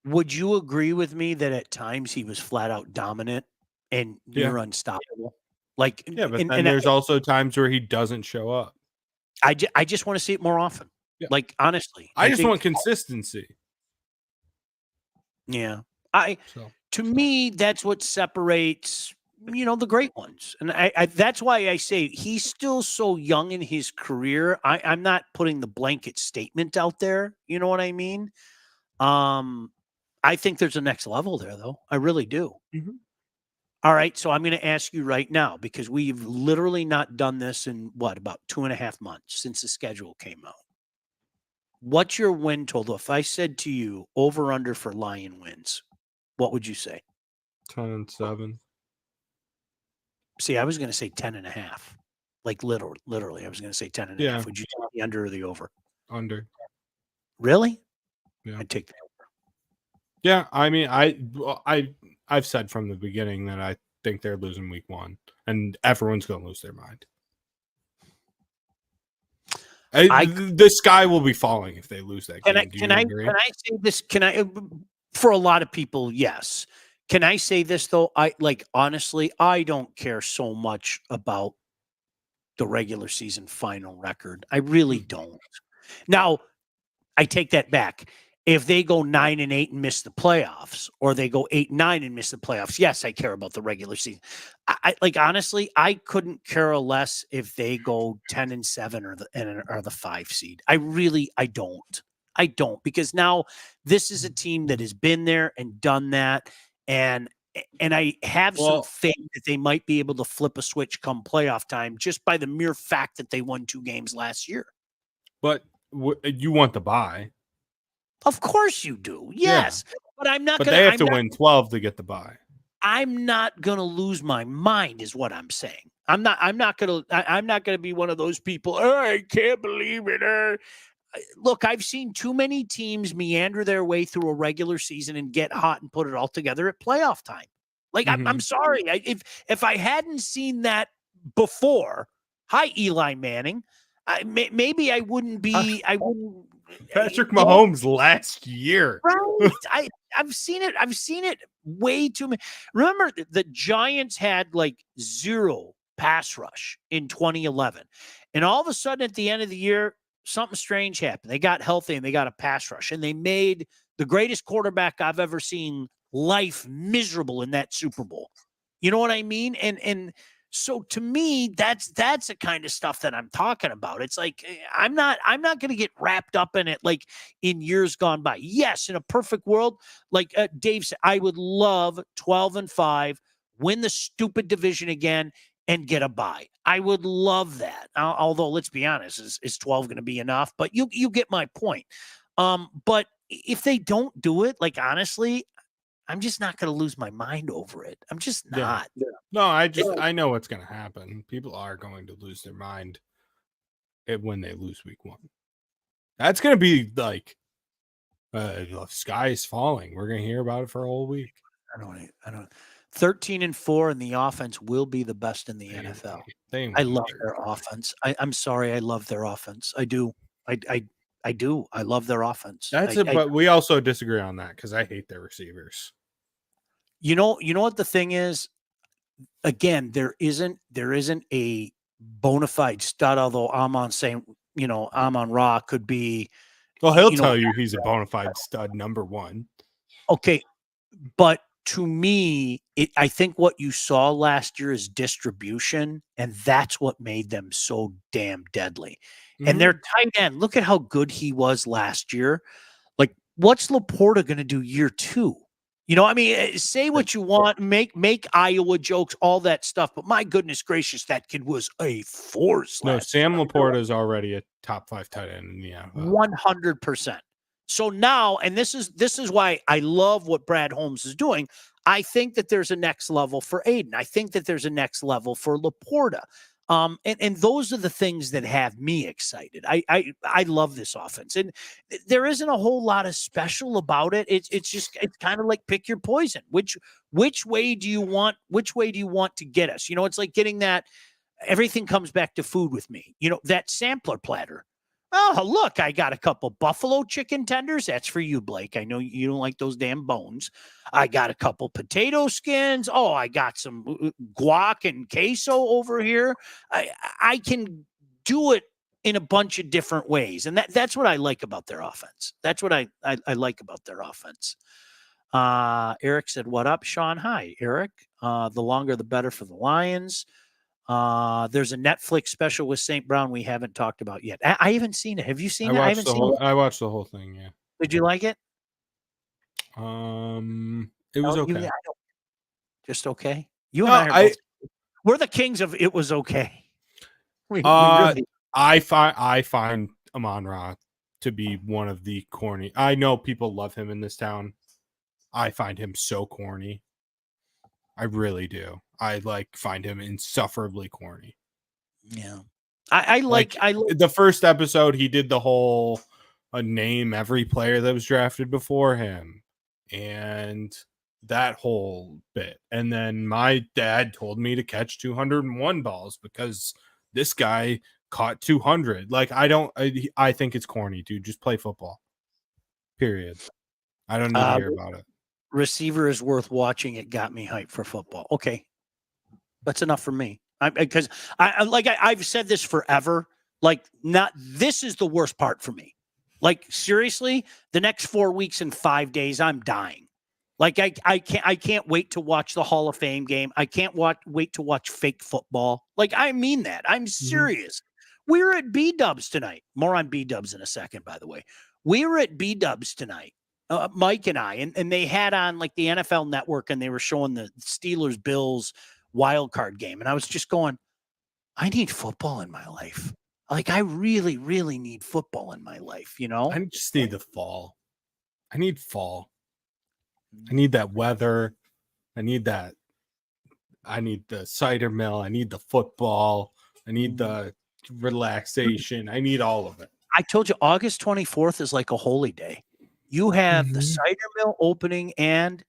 Would you agree with me that at times he was flat out dominant and near unstoppable? Like, yeah, but then there's also times where he doesn't show up. I just want to see it more often. Yeah. Like, honestly, I just want consistency. Yeah. To me, that's what separates, the great ones. And that's why I say he's still so young in his career. I'm not putting the blanket statement out there. You know what I mean? I think there's a next level there, though. I really do. Mhm. All right. So I'm going to ask you right now, because we've literally not done this in about 2.5 months since the schedule came out. What's your win total? If I said to you over under for Lion wins, what would you say? 10-7. See, I was going to say 10.5. Like literally, I was going to say 10.5. Yeah. Would you take the under or the over? Under. Really? Yeah. I'd take the over. Yeah, I mean, I've said from the beginning that I think they're losing week 1, and everyone's going to lose their mind. The sky will be falling if they lose that game. Can I say this? For a lot of people, yes. Can I say this though? Honestly, I don't care so much about the regular season final record. I really don't. Now, I take that back. If they go 9-8 and miss the playoffs, or they go 8-9 and miss the playoffs, yes, I care about the regular season. Honestly, I couldn't care less if they go 10-7 or the 5 seed. I don't. I don't, because now this is a team that has been there and done that, and I have some faith that they might be able to flip a switch come playoff time just by the mere fact that they won 2 games last year. But you want the bye. Of course you do. Yes. Yeah. But I'm not going to. But they have to win 12 to get the bye. I'm not going to lose my mind is what I'm saying. I'm not going to be one of those people. Oh, I can't believe it. Look, I've seen too many teams meander their way through a regular season and get hot and put it all together at playoff time. Like, I'm sorry. If I hadn't seen that before, hi, Eli Manning, maybe I wouldn't be. Patrick Mahomes last year. Right. I've seen it. I've seen it way too many. Remember, the Giants had like 0 pass rush in 2011. And all of a sudden at the end of the year, something strange happened. They got healthy and they got a pass rush. And they made the greatest quarterback I've ever seen life miserable in that Super Bowl. You know what I mean? And so to me, that's the kind of stuff that I'm talking about. It's like, I'm not going to get wrapped up in it like in years gone by. Yes, in a perfect world, like Dave said, I would love 12-5, win the stupid division again, and get a bye. I would love that. Although, let's be honest, is 12 going to be enough? But you get my point. But if they don't do it, like, honestly, I'm just not going to lose my mind over it. I'm just not. Yeah. No, I know what's going to happen. People are going to lose their mind when they lose week 1. That's going to be like the sky is falling. We're going to hear about it for a whole week. I don't. 13-4, and the offense will be the best in the NFL. I love their offense. I'm sorry, I love their offense. I do. I do. I love their offense. But we also disagree on that because I hate their receivers. You know what the thing is? Again, there isn't a bona fide stud, although Amon Ra could be. Well, he'll tell you he's a bona fide stud number 1. Okay, but to me, I think what you saw last year is distribution, and that's what made them so damn deadly. Mm-hmm. And their tight end, look at how good he was last year. Like, what's Laporta going to do year 2? You know, I mean, say what you want, make Iowa jokes, all that stuff, but my goodness gracious, that kid was a force. No, Sam Laporta is already a top 5 tight end in the NFL. 100%. So now, and this is why I love what Brad Holmes is doing. I think that there's a next level for Aiden. I think that there's a next level for Laporta. And those are the things that have me excited. I love this offense, and there isn't a whole lot of special about it. It's kind of like pick your poison. Which way do you want to get us? You know, it's like getting that. Everything comes back to food with me. You know, that sampler platter. Oh, look, I got a couple buffalo chicken tenders. That's for you, Blake. I know you don't like those damn bones. I got a couple potato skins. Oh, I got some guac and queso over here. I can do it in a bunch of different ways. And that's what I like about their offense. That's what I like about their offense. Eric said, what up, Sean? Hi, Eric. The longer, the better for the Lions. There's a Netflix special with St. Brown we haven't talked about yet. I haven't seen it. Have you seen it? I haven't seen it. I watched the whole thing, yeah. Did you like it? It was No, okay. I don't, just okay. You and I are both. We're the kings of it was okay. We really. I find Amon-Ra to be one of the corny. I know people love him in this town. I find him so corny. I really do. I find him insufferably corny. Yeah. I like the first episode he did the whole name every player that was drafted before him and that whole bit. And then my dad told me to catch 201 balls because this guy caught 200. I think it's corny, dude. Just play football. Period. I don't need to hear about it. Receiver is worth watching. It got me hyped for football. Okay. That's enough for me. Because I've said this forever. This is the worst part for me. Seriously, the next 4 weeks and 5 days, I'm dying. I can't wait to watch the Hall of Fame game. I can't wait to watch fake football. I mean that. I'm serious. We were at B-Dubs tonight. More on B-Dubs in a second, by the way. We were at B-Dubs tonight, Mike and I, and they had on the NFL Network, and they were showing the Steelers-Bills wild card game. And I was just going, I need football in my life. I really, really need football in my life, I just need the fall. I need fall. I need that weather. I need the cider mill. I need the football. I need the relaxation. I need all of it. I told you August 24th is like a holy day. You have the cider mill opening and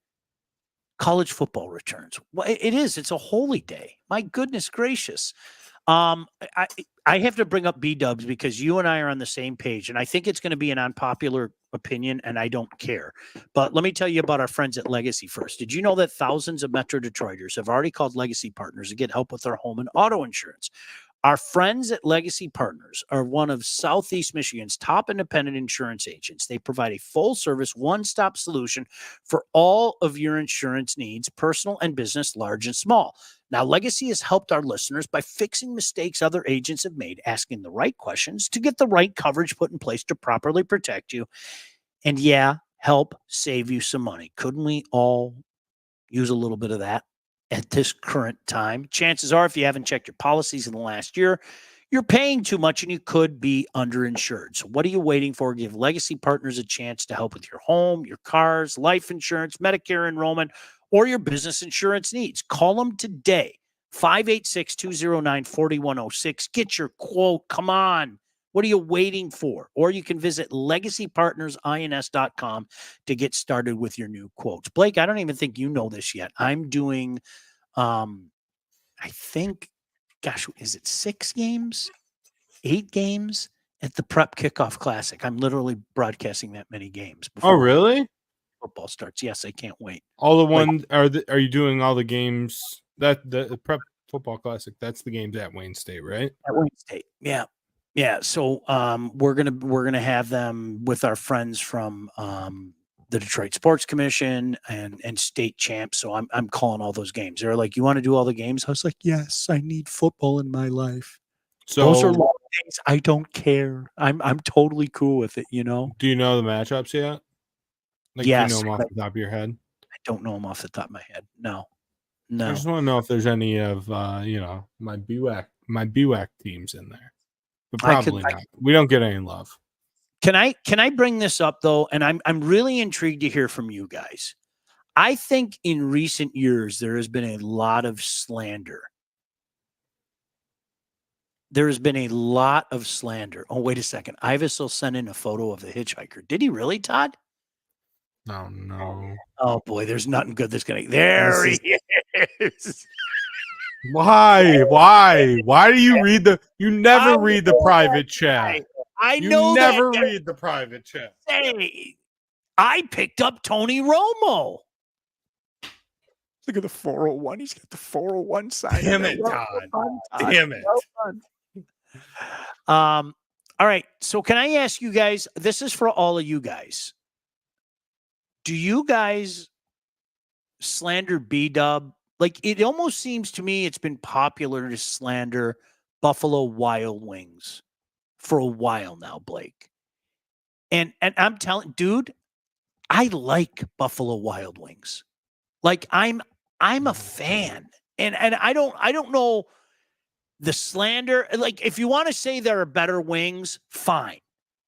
college football returns. Well, it is. It's a holy day. My goodness gracious. I have to bring up B-Dubs because you and I are on the same page, and I think it's going to be an unpopular opinion, and I don't care. But let me tell you about our friends at Legacy first. Did you know that thousands of Metro Detroiters have already called Legacy Partners to get help with their home and auto insurance? Our friends at Legacy Partners are one of Southeast Michigan's top independent insurance agents. They provide a full-service, one-stop solution for all of your insurance needs, personal and business, large and small. Now, Legacy has helped our listeners by fixing mistakes other agents have made, asking the right questions to get the right coverage put in place to properly protect you, and help save you some money. Couldn't we all use a little bit of that at this current time? Chances are, if you haven't checked your policies in the last year, you're paying too much and you could be underinsured. So what are you waiting for? Give Legacy Partners a chance to help with your home, your cars, life insurance, Medicare enrollment, or your business insurance needs. Call them today, 586-209-4106. Get your quote. Come on. What are you waiting for? Or you can visit legacypartnersins.com to get started with your new quotes. Blake, I don't even think you know this yet. I'm doing, I think, is it 6 games, 8 games at the Prep Kickoff Classic? I'm literally broadcasting that many games before. Oh, really? Football starts. Yes, I can't wait. All the ones are you doing all the games that the Prep Football Classic? That's the games at Wayne State, right? At Wayne State, yeah. So we're gonna have them with our friends from the Detroit Sports Commission and state champs. So I'm calling all those games. They're like, you want to do all the games? I was like, yes, I need football in my life. So those are long days. I don't care. I'm totally cool with it. Do you know the matchups yet? Yes, do you know them off the top of your head? I don't know them off the top of my head. No. I just want to know if there's any of my BWAC teams in there. But probably not. We don't get any love. Can I bring this up though? And I'm really intrigued to hear from you guys. I think in recent years there has been a lot of slander. There has been a lot of slander. Oh, wait a second. Ivis will send in a photo of the hitchhiker. Did he really, Todd? Oh, no. Oh, boy. There's nothing good that's going to... There he is. Why? Why do you read the... You never read the private chat. You never read the private chat. Hey, I picked up Tony Romo. Look at the 401. He's got the 401 sign. Damn it, Todd. Damn it. All right. So can I ask you guys, this is for all of you guys. Do you guys slander B-Dub? It almost seems to me it's been popular to slander Buffalo Wild Wings for a while now, Blake. And I'm telling, dude, I like Buffalo Wild Wings. Like I'm a fan. And I don't know the slander. Like if you want to say there are better wings, fine.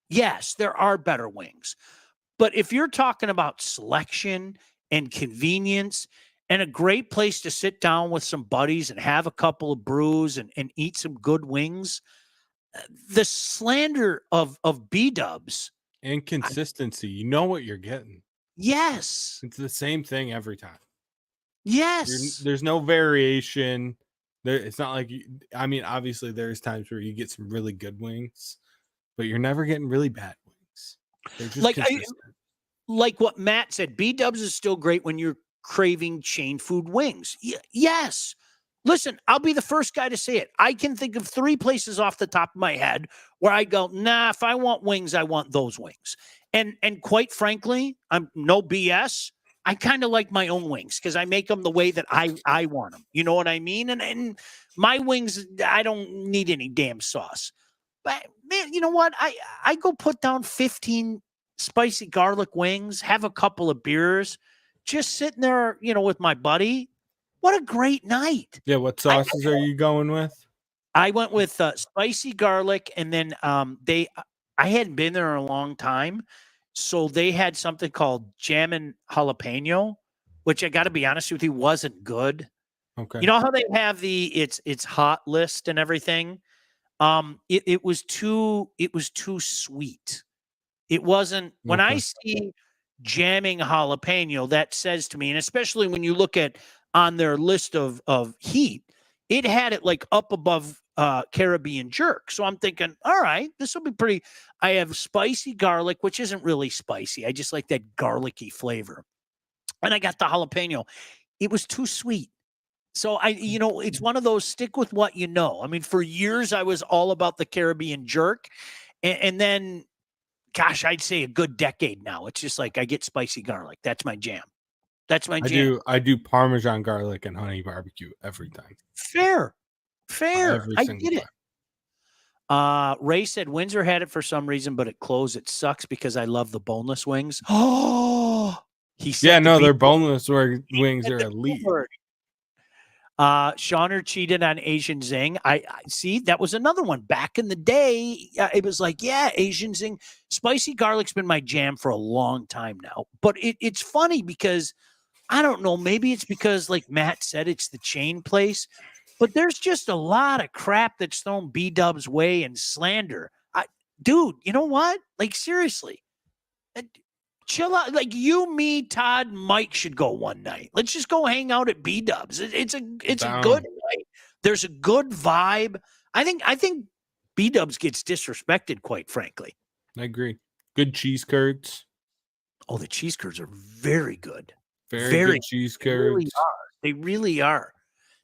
Yes, there are better wings. But if you're talking about selection and convenience and a great place to sit down with some buddies and have a couple of brews and eat some good wings, the slander of B-dubs, And consistency. You know what you're getting. yes. It's the same thing every time. Yes. There's no variation. It's not like I mean, obviously there's times where you get some really good wings, but you're never getting really bad wings. They're just Like consistent. like what Matt said, B-dubs is still great when you're craving chain food wings. Yes. Listen, I'll be the first guy to say it. I can think of 3 places off the top of my head where I go, nah, if I want wings, I want those wings. And quite frankly, I'm no BS. I kind of like my own wings because I make them the way that I want them. You know what I mean? And my wings, I don't need any damn sauce. But man, you know what? I go put down 15 spicy garlic wings, have a couple of beers, just sitting there, with my buddy. What a great night. Yeah, what sauces are you going with? I went with spicy garlic, and then I hadn't been there in a long time, so they had something called jammin' jalapeno, which I got to be honest with you wasn't good. Okay. You know how they have the it's hot list and everything. It was too sweet. It wasn't when I Okay. see jamming jalapeno, that says to me, and especially when you look at on their list of heat, it had it like up above Caribbean jerk. So I'm thinking, all right, this will be pretty. I have spicy garlic, which isn't really spicy. I just like that garlicky flavor. And I got the jalapeno. It was too sweet. So it's one of those stick with what you know. I mean, for years I was all about the Caribbean jerk. And then gosh, I'd say a good decade now. It's just like I get spicy garlic. That's my jam. That's my jam. I do Parmesan garlic and honey barbecue every time. Fair. Every I single get it. Ray said Windsor had it for some reason, but it closed. It sucks because I love the boneless wings. Oh, he said, yeah, no, their boneless wings are elite. Shauner cheated on Asian Zing. I see that was another one back in the day. It was like, yeah, Asian Zing, spicy garlic's been my jam for a long time now. But it's funny because I don't know. Maybe it's because, like Matt said, it's the chain place. But there's just a lot of crap that's thrown B-Dub's way and slander. Dude, you know what? Like seriously, chill out. Like you, me, Todd, Mike should go one night. Let's just go hang out at B-Dubs. It's a good night. There's a good vibe. I think B-Dubs gets disrespected, quite frankly. I agree. Good cheese curds. Oh, the cheese curds are very good. Very good cheese curds. They really are.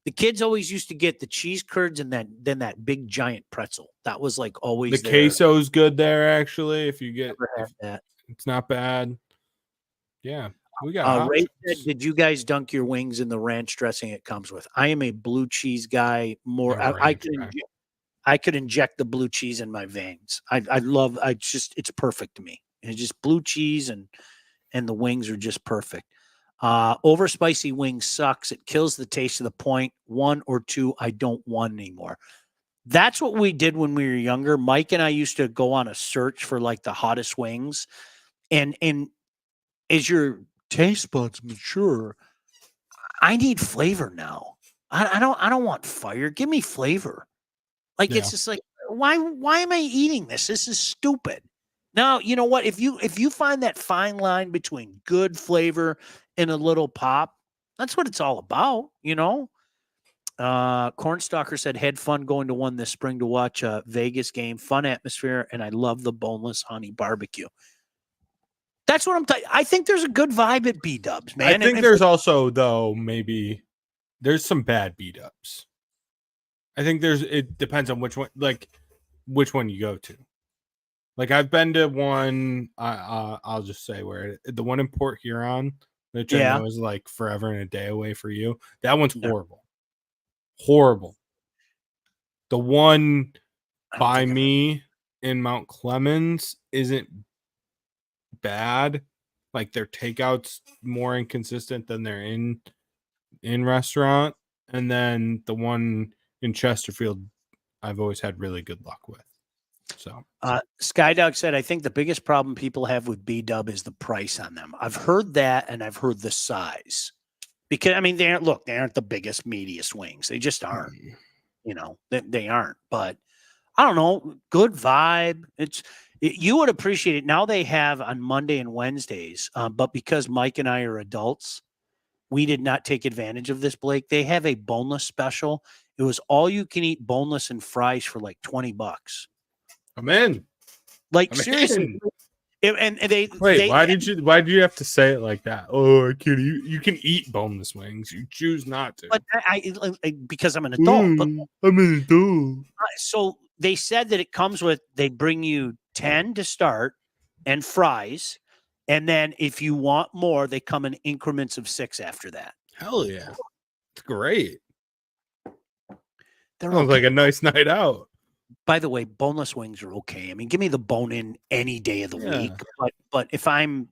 The kids always used to get the cheese curds and then that big giant pretzel. That was like always the queso's good there actually. If you get that. It's not bad. Yeah, we got Ray said, did you guys dunk your wings in the ranch dressing it comes with? I am a blue cheese guy. More, I could inject the blue cheese in my veins. It's perfect to me. It's just blue cheese and the wings are just perfect. Over spicy wings sucks. It kills the taste of the point. 1 or 2, I don't want anymore. That's what we did when we were younger. Mike and I used to go on a search for like the hottest wings. And as your taste buds mature, I need flavor now. I don't want fire. Give me flavor. Like it's just like, why am I eating this? This is stupid. Now, you know what? If you find that fine line between good flavor and a little pop, that's what it's all about, Cornstalker said, had fun going to one this spring to watch a Vegas game, fun atmosphere, and I love the boneless honey barbecue. That's what I'm talking. I think there's a good vibe at B-Dubs, man. I think there's also, though, maybe there's some bad B-Dubs. I think it depends on which one you go to. Like I've been to one, I'll just say the one in Port Huron, which I know is like forever and a day away for you. That one's horrible. Horrible. The one by me in Mount Clemens isn't bad, like their takeouts more inconsistent than their in restaurant. And then the one in Chesterfield, I've always had really good luck with. So Skydog said, I think the biggest problem people have with B-Dub is the price on them. I've heard that, and I've heard the size. Because, I mean, they aren't the biggest, meatiest wings. They just aren't. You know, they aren't. But, I don't know, good vibe. You would appreciate it. Now they have on Monday and Wednesdays, but because Mike and I are adults, we did not take advantage of this, Blake. They have a boneless special. It was all you can eat boneless and fries for like $20. I'm in. Like, I'm seriously. in. And they Wait, why did you have to say it like that? Oh, I can't. You can eat boneless wings. You choose not to. But I because I'm an adult. But I'm an adult. so they said that it comes with, they bring you 10 to start and fries, and then if you want more, they come in increments of 6 after that. Hell yeah, it's great. They're Sounds like a nice night out. By the way, boneless wings are okay. I mean, give me the bone in any day of the week. But if I'm,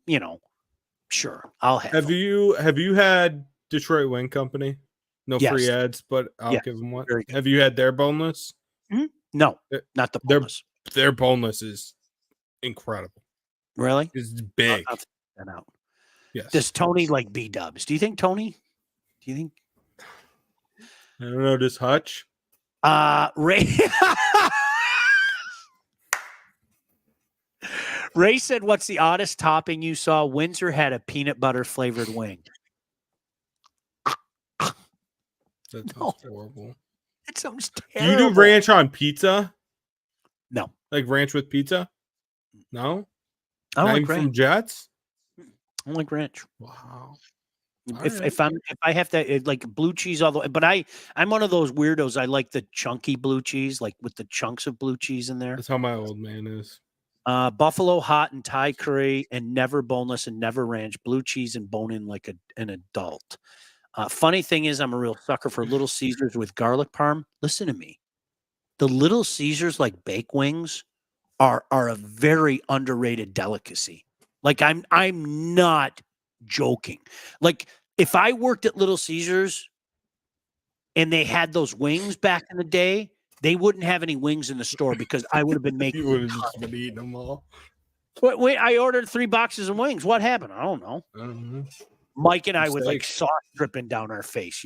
sure, I'll have. Have you had Detroit Wing Company? No free ads, but I'll give them one. Have you had their boneless? Mm-hmm. No, not the boneless. Their boneless is incredible. Really? It's big. I'll check that out. Yes. Does Tony like B-dubs? Do you think Tony? I don't know. Does Hutch? Ray. Ray said, "What's the oddest topping you saw?" Windsor had a peanut butter flavored wing. That sounds horrible. That sounds terrible. terrible. Do you do ranch on pizza? No. Like ranch with pizza? No. I don't like ranch. From Jets? I don't like ranch. Wow. If I have to like blue cheese all the way, but I'm one of those weirdos. I like the chunky blue cheese, like with the chunks of blue cheese in there. That's how my old man is. Buffalo hot and Thai curry, and never boneless and never ranch, blue cheese and bone in like an adult. Funny thing is, I'm a real sucker for Little Caesars with garlic parm. Listen to me. The Little Caesars like bake wings are a very underrated delicacy. Like I'm not joking. Like if I worked at Little Caesars and they had those wings back in the day, they wouldn't have any wings in the store because I would have been making. You would have just been eating them all. Wait, I ordered 3 boxes of wings. What happened? I don't know. Mike and I with like sauce dripping down our face,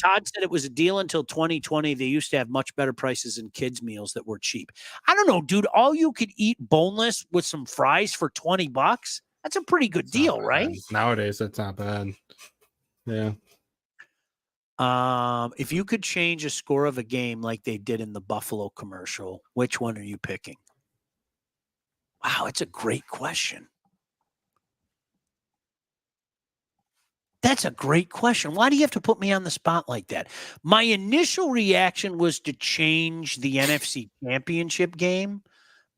Todd said it was a deal until 2020. They used to have much better prices in kids' meals that were cheap. I don't know, dude. All you could eat boneless with some fries for $20. That's a pretty good deal, right? Nowadays, that's not bad. Yeah. If you could change a score of a game like they did in the Buffalo commercial, which one are you picking? Wow, it's a great question. That's a great question. Why do you have to put me on the spot like that? My initial reaction was to change the NFC Championship game,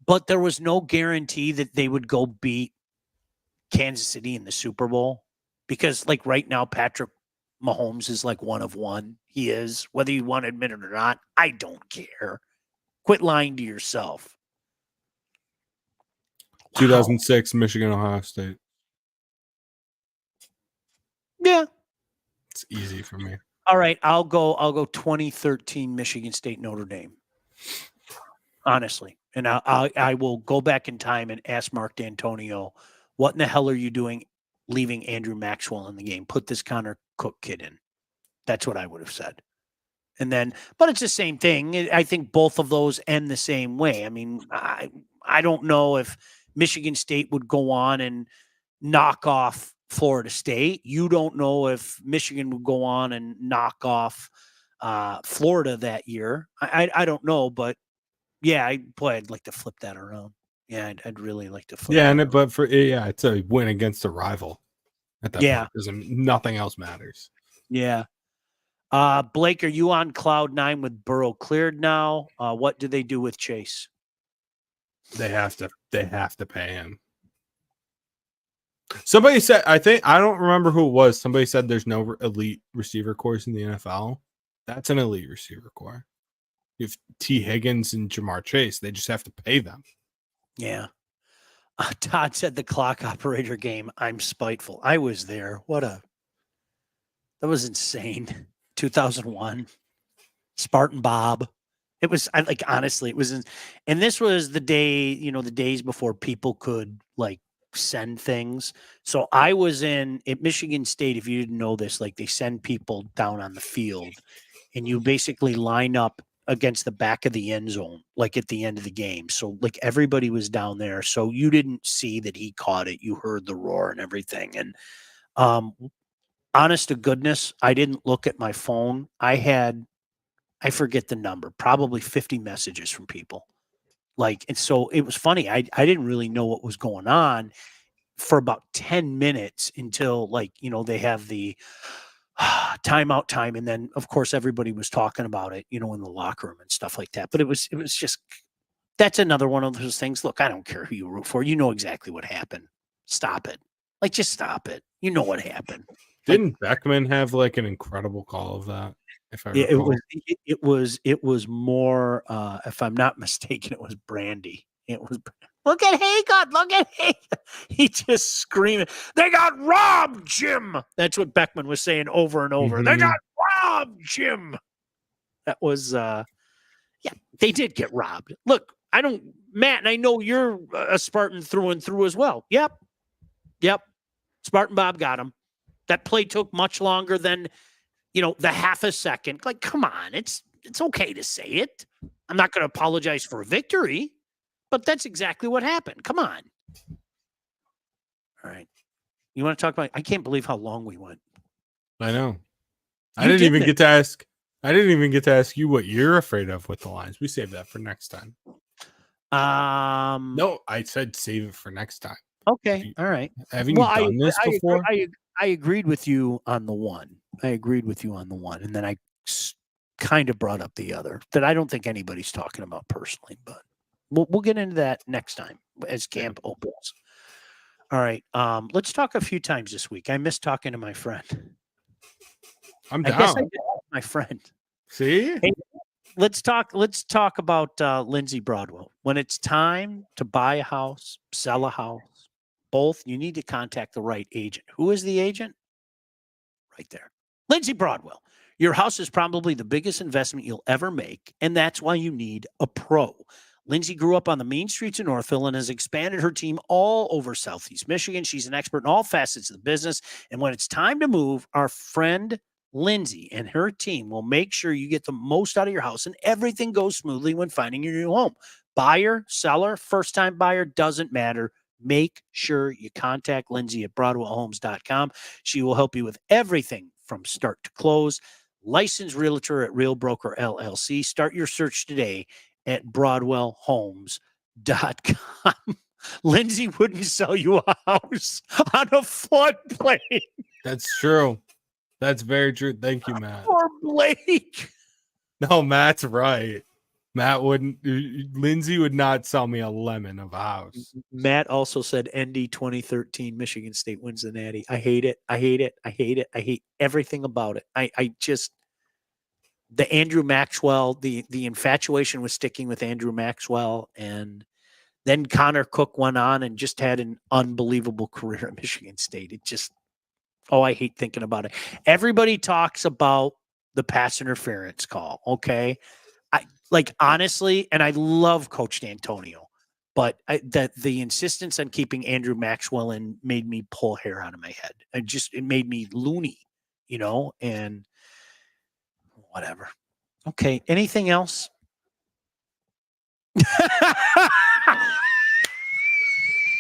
but there was no guarantee that they would go beat Kansas City in the Super Bowl because, like, right now, Patrick Mahomes is like one of one. He is, whether you want to admit it or not. I don't care. Quit lying to yourself. 2006 Michigan, Ohio State. Yeah. It's easy for me. All right, I'll go 2013 Michigan State Notre Dame. Honestly. And I will go back in time and ask Mark D'Antonio, what in the hell are you doing leaving Andrew Maxwell in the game? Put this Connor Cook kid in. That's what I would have said. And then, but it's the same thing. I think both of those end the same way. I mean, I don't know if Michigan State would go on and knock off Florida State. You don't know if Michigan would go on and knock off Florida that year. I don't know, but yeah, I'd like to flip that around. Yeah, I'd really like to flip. Yeah, it's a win against a rival. At that point, nothing else matters. Yeah. Blake, are you on cloud 9 with Burrow cleared now? What do they do with Chase? They have to pay him. Somebody said, I don't remember who it was. Somebody said there's no elite receiver course in the NFL. That's an elite receiver core. You have T. Higgins and Jamar Chase. They just have to pay them. Yeah. Todd said the clock operator game. I'm spiteful. I was there. That was insane. 2001. Spartan Bob. It was honestly, it was, and this was the day, the days before people could like send things. So I was at Michigan State. If you didn't know this, like they send people down on the field and you basically line up against the back of the end zone, like at the end of the game. So like everybody was down there. So you didn't see that he caught it. You heard the roar and everything. And honest to goodness, I didn't look at my phone. I forget the number, probably 50 messages from people. And so it was funny. I didn't really know what was going on for about 10 minutes until they have the timeout time. And then of course everybody was talking about it, in the locker room and stuff like that. But it was just, that's another one of those things. Look, I don't care who you root for. You know exactly what happened. Stop it. Just stop it. You know what happened. Didn't Beckman have an incredible call of that? If I recall? It was more, if I'm not mistaken, it was Brandy. It was, look at Haygood, look at Haygood. He just screaming, they got robbed, Jim. That's what Beckman was saying over and over. Mm-hmm. They got robbed, Jim. That was, they did get robbed. Look, Matt, and I know you're a Spartan through and through as well. Yep. Spartan Bob got him. That play took much longer than, the half a second. Come on, it's okay to say it. I'm not going to apologize for a victory, but that's exactly what happened. Come on. All right. You want to talk about, I can't believe how long we went. I know. I didn't even get to ask you what you're afraid of with the Lions. We save that for next time. No, I said save it for next time. Okay. All right. Haven't you done this before? I agreed with you on the one. And then I kind of brought up the other that I don't think anybody's talking about personally, but we'll get into that next time as camp opens. All right. Let's talk a few times this week. I miss talking to my friend. I'm down. I guess I did my friend. See? Hey, let's talk about Lindsay Broadwell. When it's time to buy a house, sell a house, both, you need to contact the right agent. Who is the agent? Right there. Lindsay Broadwell. Your house is probably the biggest investment you'll ever make, and that's why you need a pro. Lindsay grew up on the mean streets of Northville and has expanded her team all over Southeast Michigan. She's an expert in all facets of the business, and when it's time to move, our friend Lindsay and her team will make sure you get the most out of your house and everything goes smoothly when finding your new home. Buyer, seller, first-time buyer, doesn't matter. Make sure you contact Lindsay at BroadwellHomes.com. She will help you with everything from start to close. Licensed realtor at Real Broker LLC. Start your search today at BroadwellHomes.com. Lindsay wouldn't sell you a house on a floodplain. That's true. That's very true. Thank you, Matt. Poor Blake. No, Matt's right. Lindsay would not sell me a lemon of a house. Matt also said ND 2013, Michigan State wins the Natty. I hate it. I hate everything about it. I just, the Andrew Maxwell, the infatuation was sticking with Andrew Maxwell. And then Connor Cook went on and just had an unbelievable career at Michigan State. It just, I hate thinking about it. Everybody talks about the pass interference call. Okay. Honestly, and I love Coach D'Antonio, but the insistence on keeping Andrew Maxwell in made me pull hair out of my head. It made me loony, and whatever. Okay. Anything else?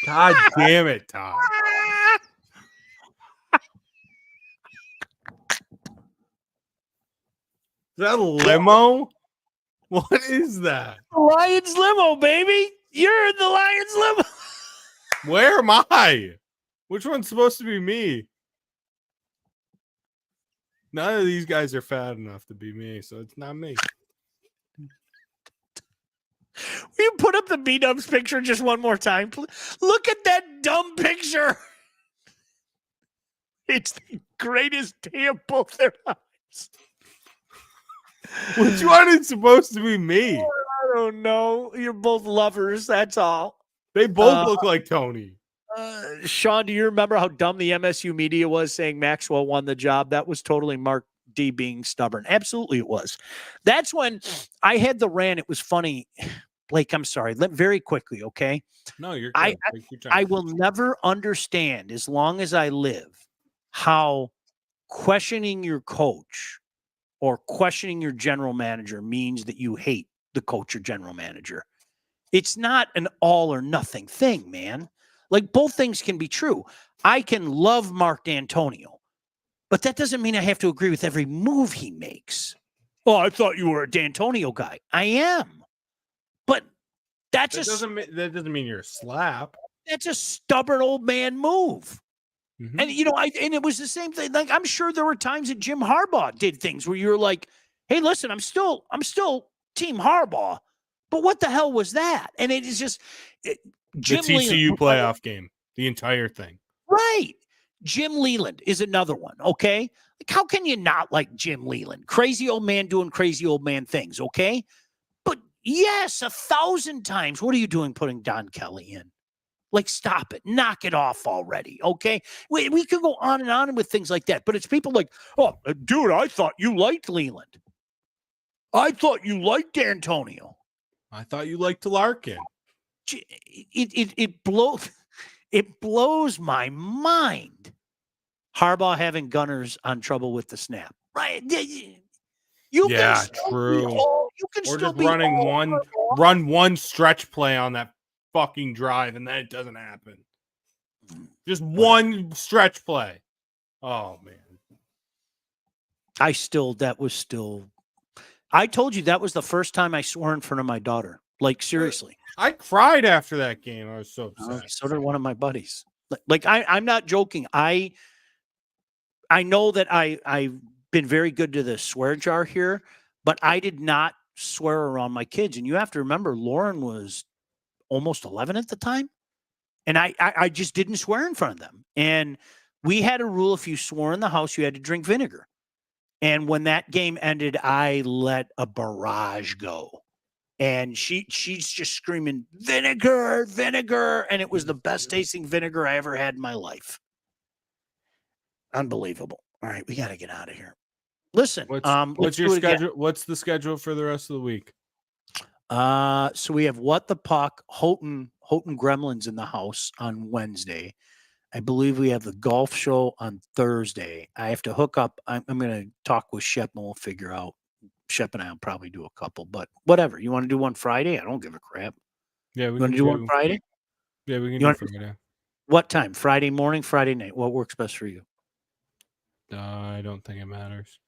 God damn it, Tom. Is that a limo? What is that? Lions limo, baby. You're in the Lions limo. Where am I? Which one's supposed to be me? None of these guys are fat enough to be me, so it's not me. Will you put up the B-Dubs picture just one more time? Look at that dumb picture. It's the greatest day of both their lives. Which one is supposed to be me? I don't know. You're both lovers. That's all. They both look like Tony. Sean, do you remember how dumb the MSU media was saying Maxwell won the job? That was totally Mark D being stubborn. Absolutely it was. That's when I had the rant. It was funny. Blake, I'm sorry. Very quickly, okay? No, you're good. I will never understand, as long as I live, how questioning your coach or questioning your general manager means that you hate the coach or general manager. It's not an all or nothing thing, man. Like, both things can be true. I can love Mark D'Antonio, but that doesn't mean I have to agree with every move he makes. Oh, I thought you were a D'Antonio guy. I am. But that doesn't mean you're a slap. That's a stubborn old man move. Mm-hmm. And, and it was the same thing. Like, I'm sure there were times that Jim Harbaugh did things where you're like, hey, listen, I'm still Team Harbaugh, but what the hell was that? And it is just Jim the TCU Leland, playoff game, the entire thing. Right. Jim Leland is another one. Okay. Like, how can you not like Jim Leland? Crazy old man doing crazy old man things. Okay. But yes, 1,000 times. What are you doing putting Don Kelly in? Like, stop it. Knock it off already. Okay. We could go on and on with things like that, but it's people like, oh, dude, I thought you liked Leland. I thought you liked D'Antonio. I thought you liked Larkin. It blows my mind. Harbaugh having gunners on trouble with the snap, right? You can true. You can or still just run one stretch play on that fucking drive, and then it doesn't happen. Just one stretch play. Oh man, I told you that was the first time I swore in front of my daughter. Like, seriously. I cried after that game. I was so upset. So did one of my buddies. Like, I'm not joking. I know that I've been very good to the swear jar here, but I did not swear around my kids. And you have to remember, Lauren was almost 11 at the time. And I just didn't swear in front of them. And we had a rule, if you swore in the house, you had to drink vinegar. And when that game ended, I let a barrage go. And she's just screaming, vinegar, vinegar. And it was the best tasting vinegar I ever had in my life. Unbelievable. All right, we got to get out of here. Listen, what's your schedule? What's the schedule for the rest of the week? So we have What the Puck, Houghton Gremlins in the house on Wednesday. I believe we have the golf show on Thursday. I have to hook up. I'm going to talk with Shep and we'll figure out. Shep and I will probably do a couple, but whatever. You want to do one Friday? I don't give a crap. Yeah, we want to do one Friday? Yeah, we can do Friday. What time? Friday morning, Friday night? What works best for you? I don't think it matters.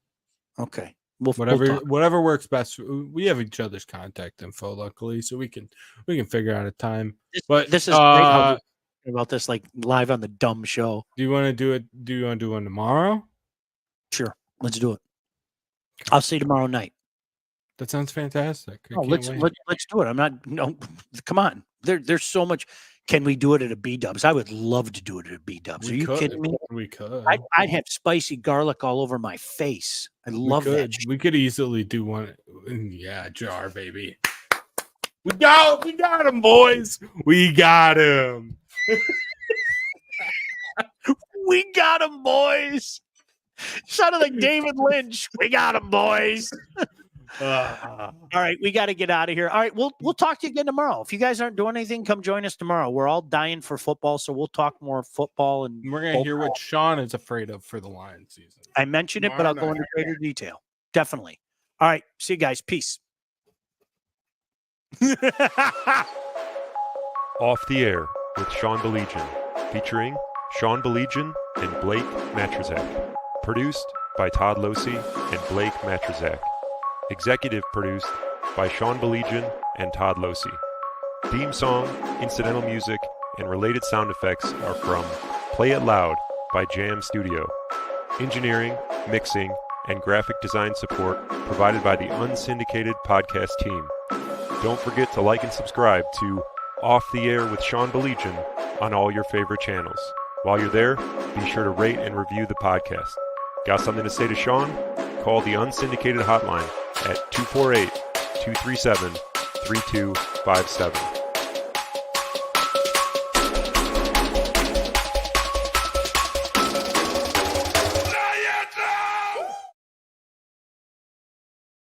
Okay. Whatever works best. We have each other's contact info, luckily, so we can figure out a time. This is great about this, like, live on the dumb show. Do you want to do it? Do you want to do one tomorrow? Sure. Let's do it. I'll see you tomorrow night. That sounds fantastic. Let's do it. Come on. There's so much. Can we do it at a B-Dubs? I would love to do it at a B-Dubs. Are you kidding me? We could. I'd have spicy garlic all over my face. I love that. We could easily do one. Yeah, jar, baby. We got him, boys. We got him. We got him, boys. Sounded like David Lynch. We got him, boys. All right, we got to get out of here. All right, we'll talk to you again tomorrow. If you guys aren't doing anything, come join us tomorrow. We're all dying for football, so we'll talk more football. And we're going to hear what Sean is afraid of for the Lions season. I mentioned it, but I'll go into greater detail. Definitely. All right, see you guys. Peace. Off the Air with Sean Baligian, featuring Sean Baligian and Blake Majchrzak. Produced by Todd Losey and Blake Majchrzak. Executive produced by Sean Baligian and Todd Losey. Theme song, incidental music, and related sound effects are from Play It Loud by Jam Studio. Engineering, mixing, and graphic design support provided by the Unsyndicated podcast team. Don't forget to like and subscribe to Off the Air with Sean Baligian on all your favorite channels. While you're there, be sure to rate and review the podcast. Got something to say to Sean? Call the Unsyndicated hotline at 248-237-3257.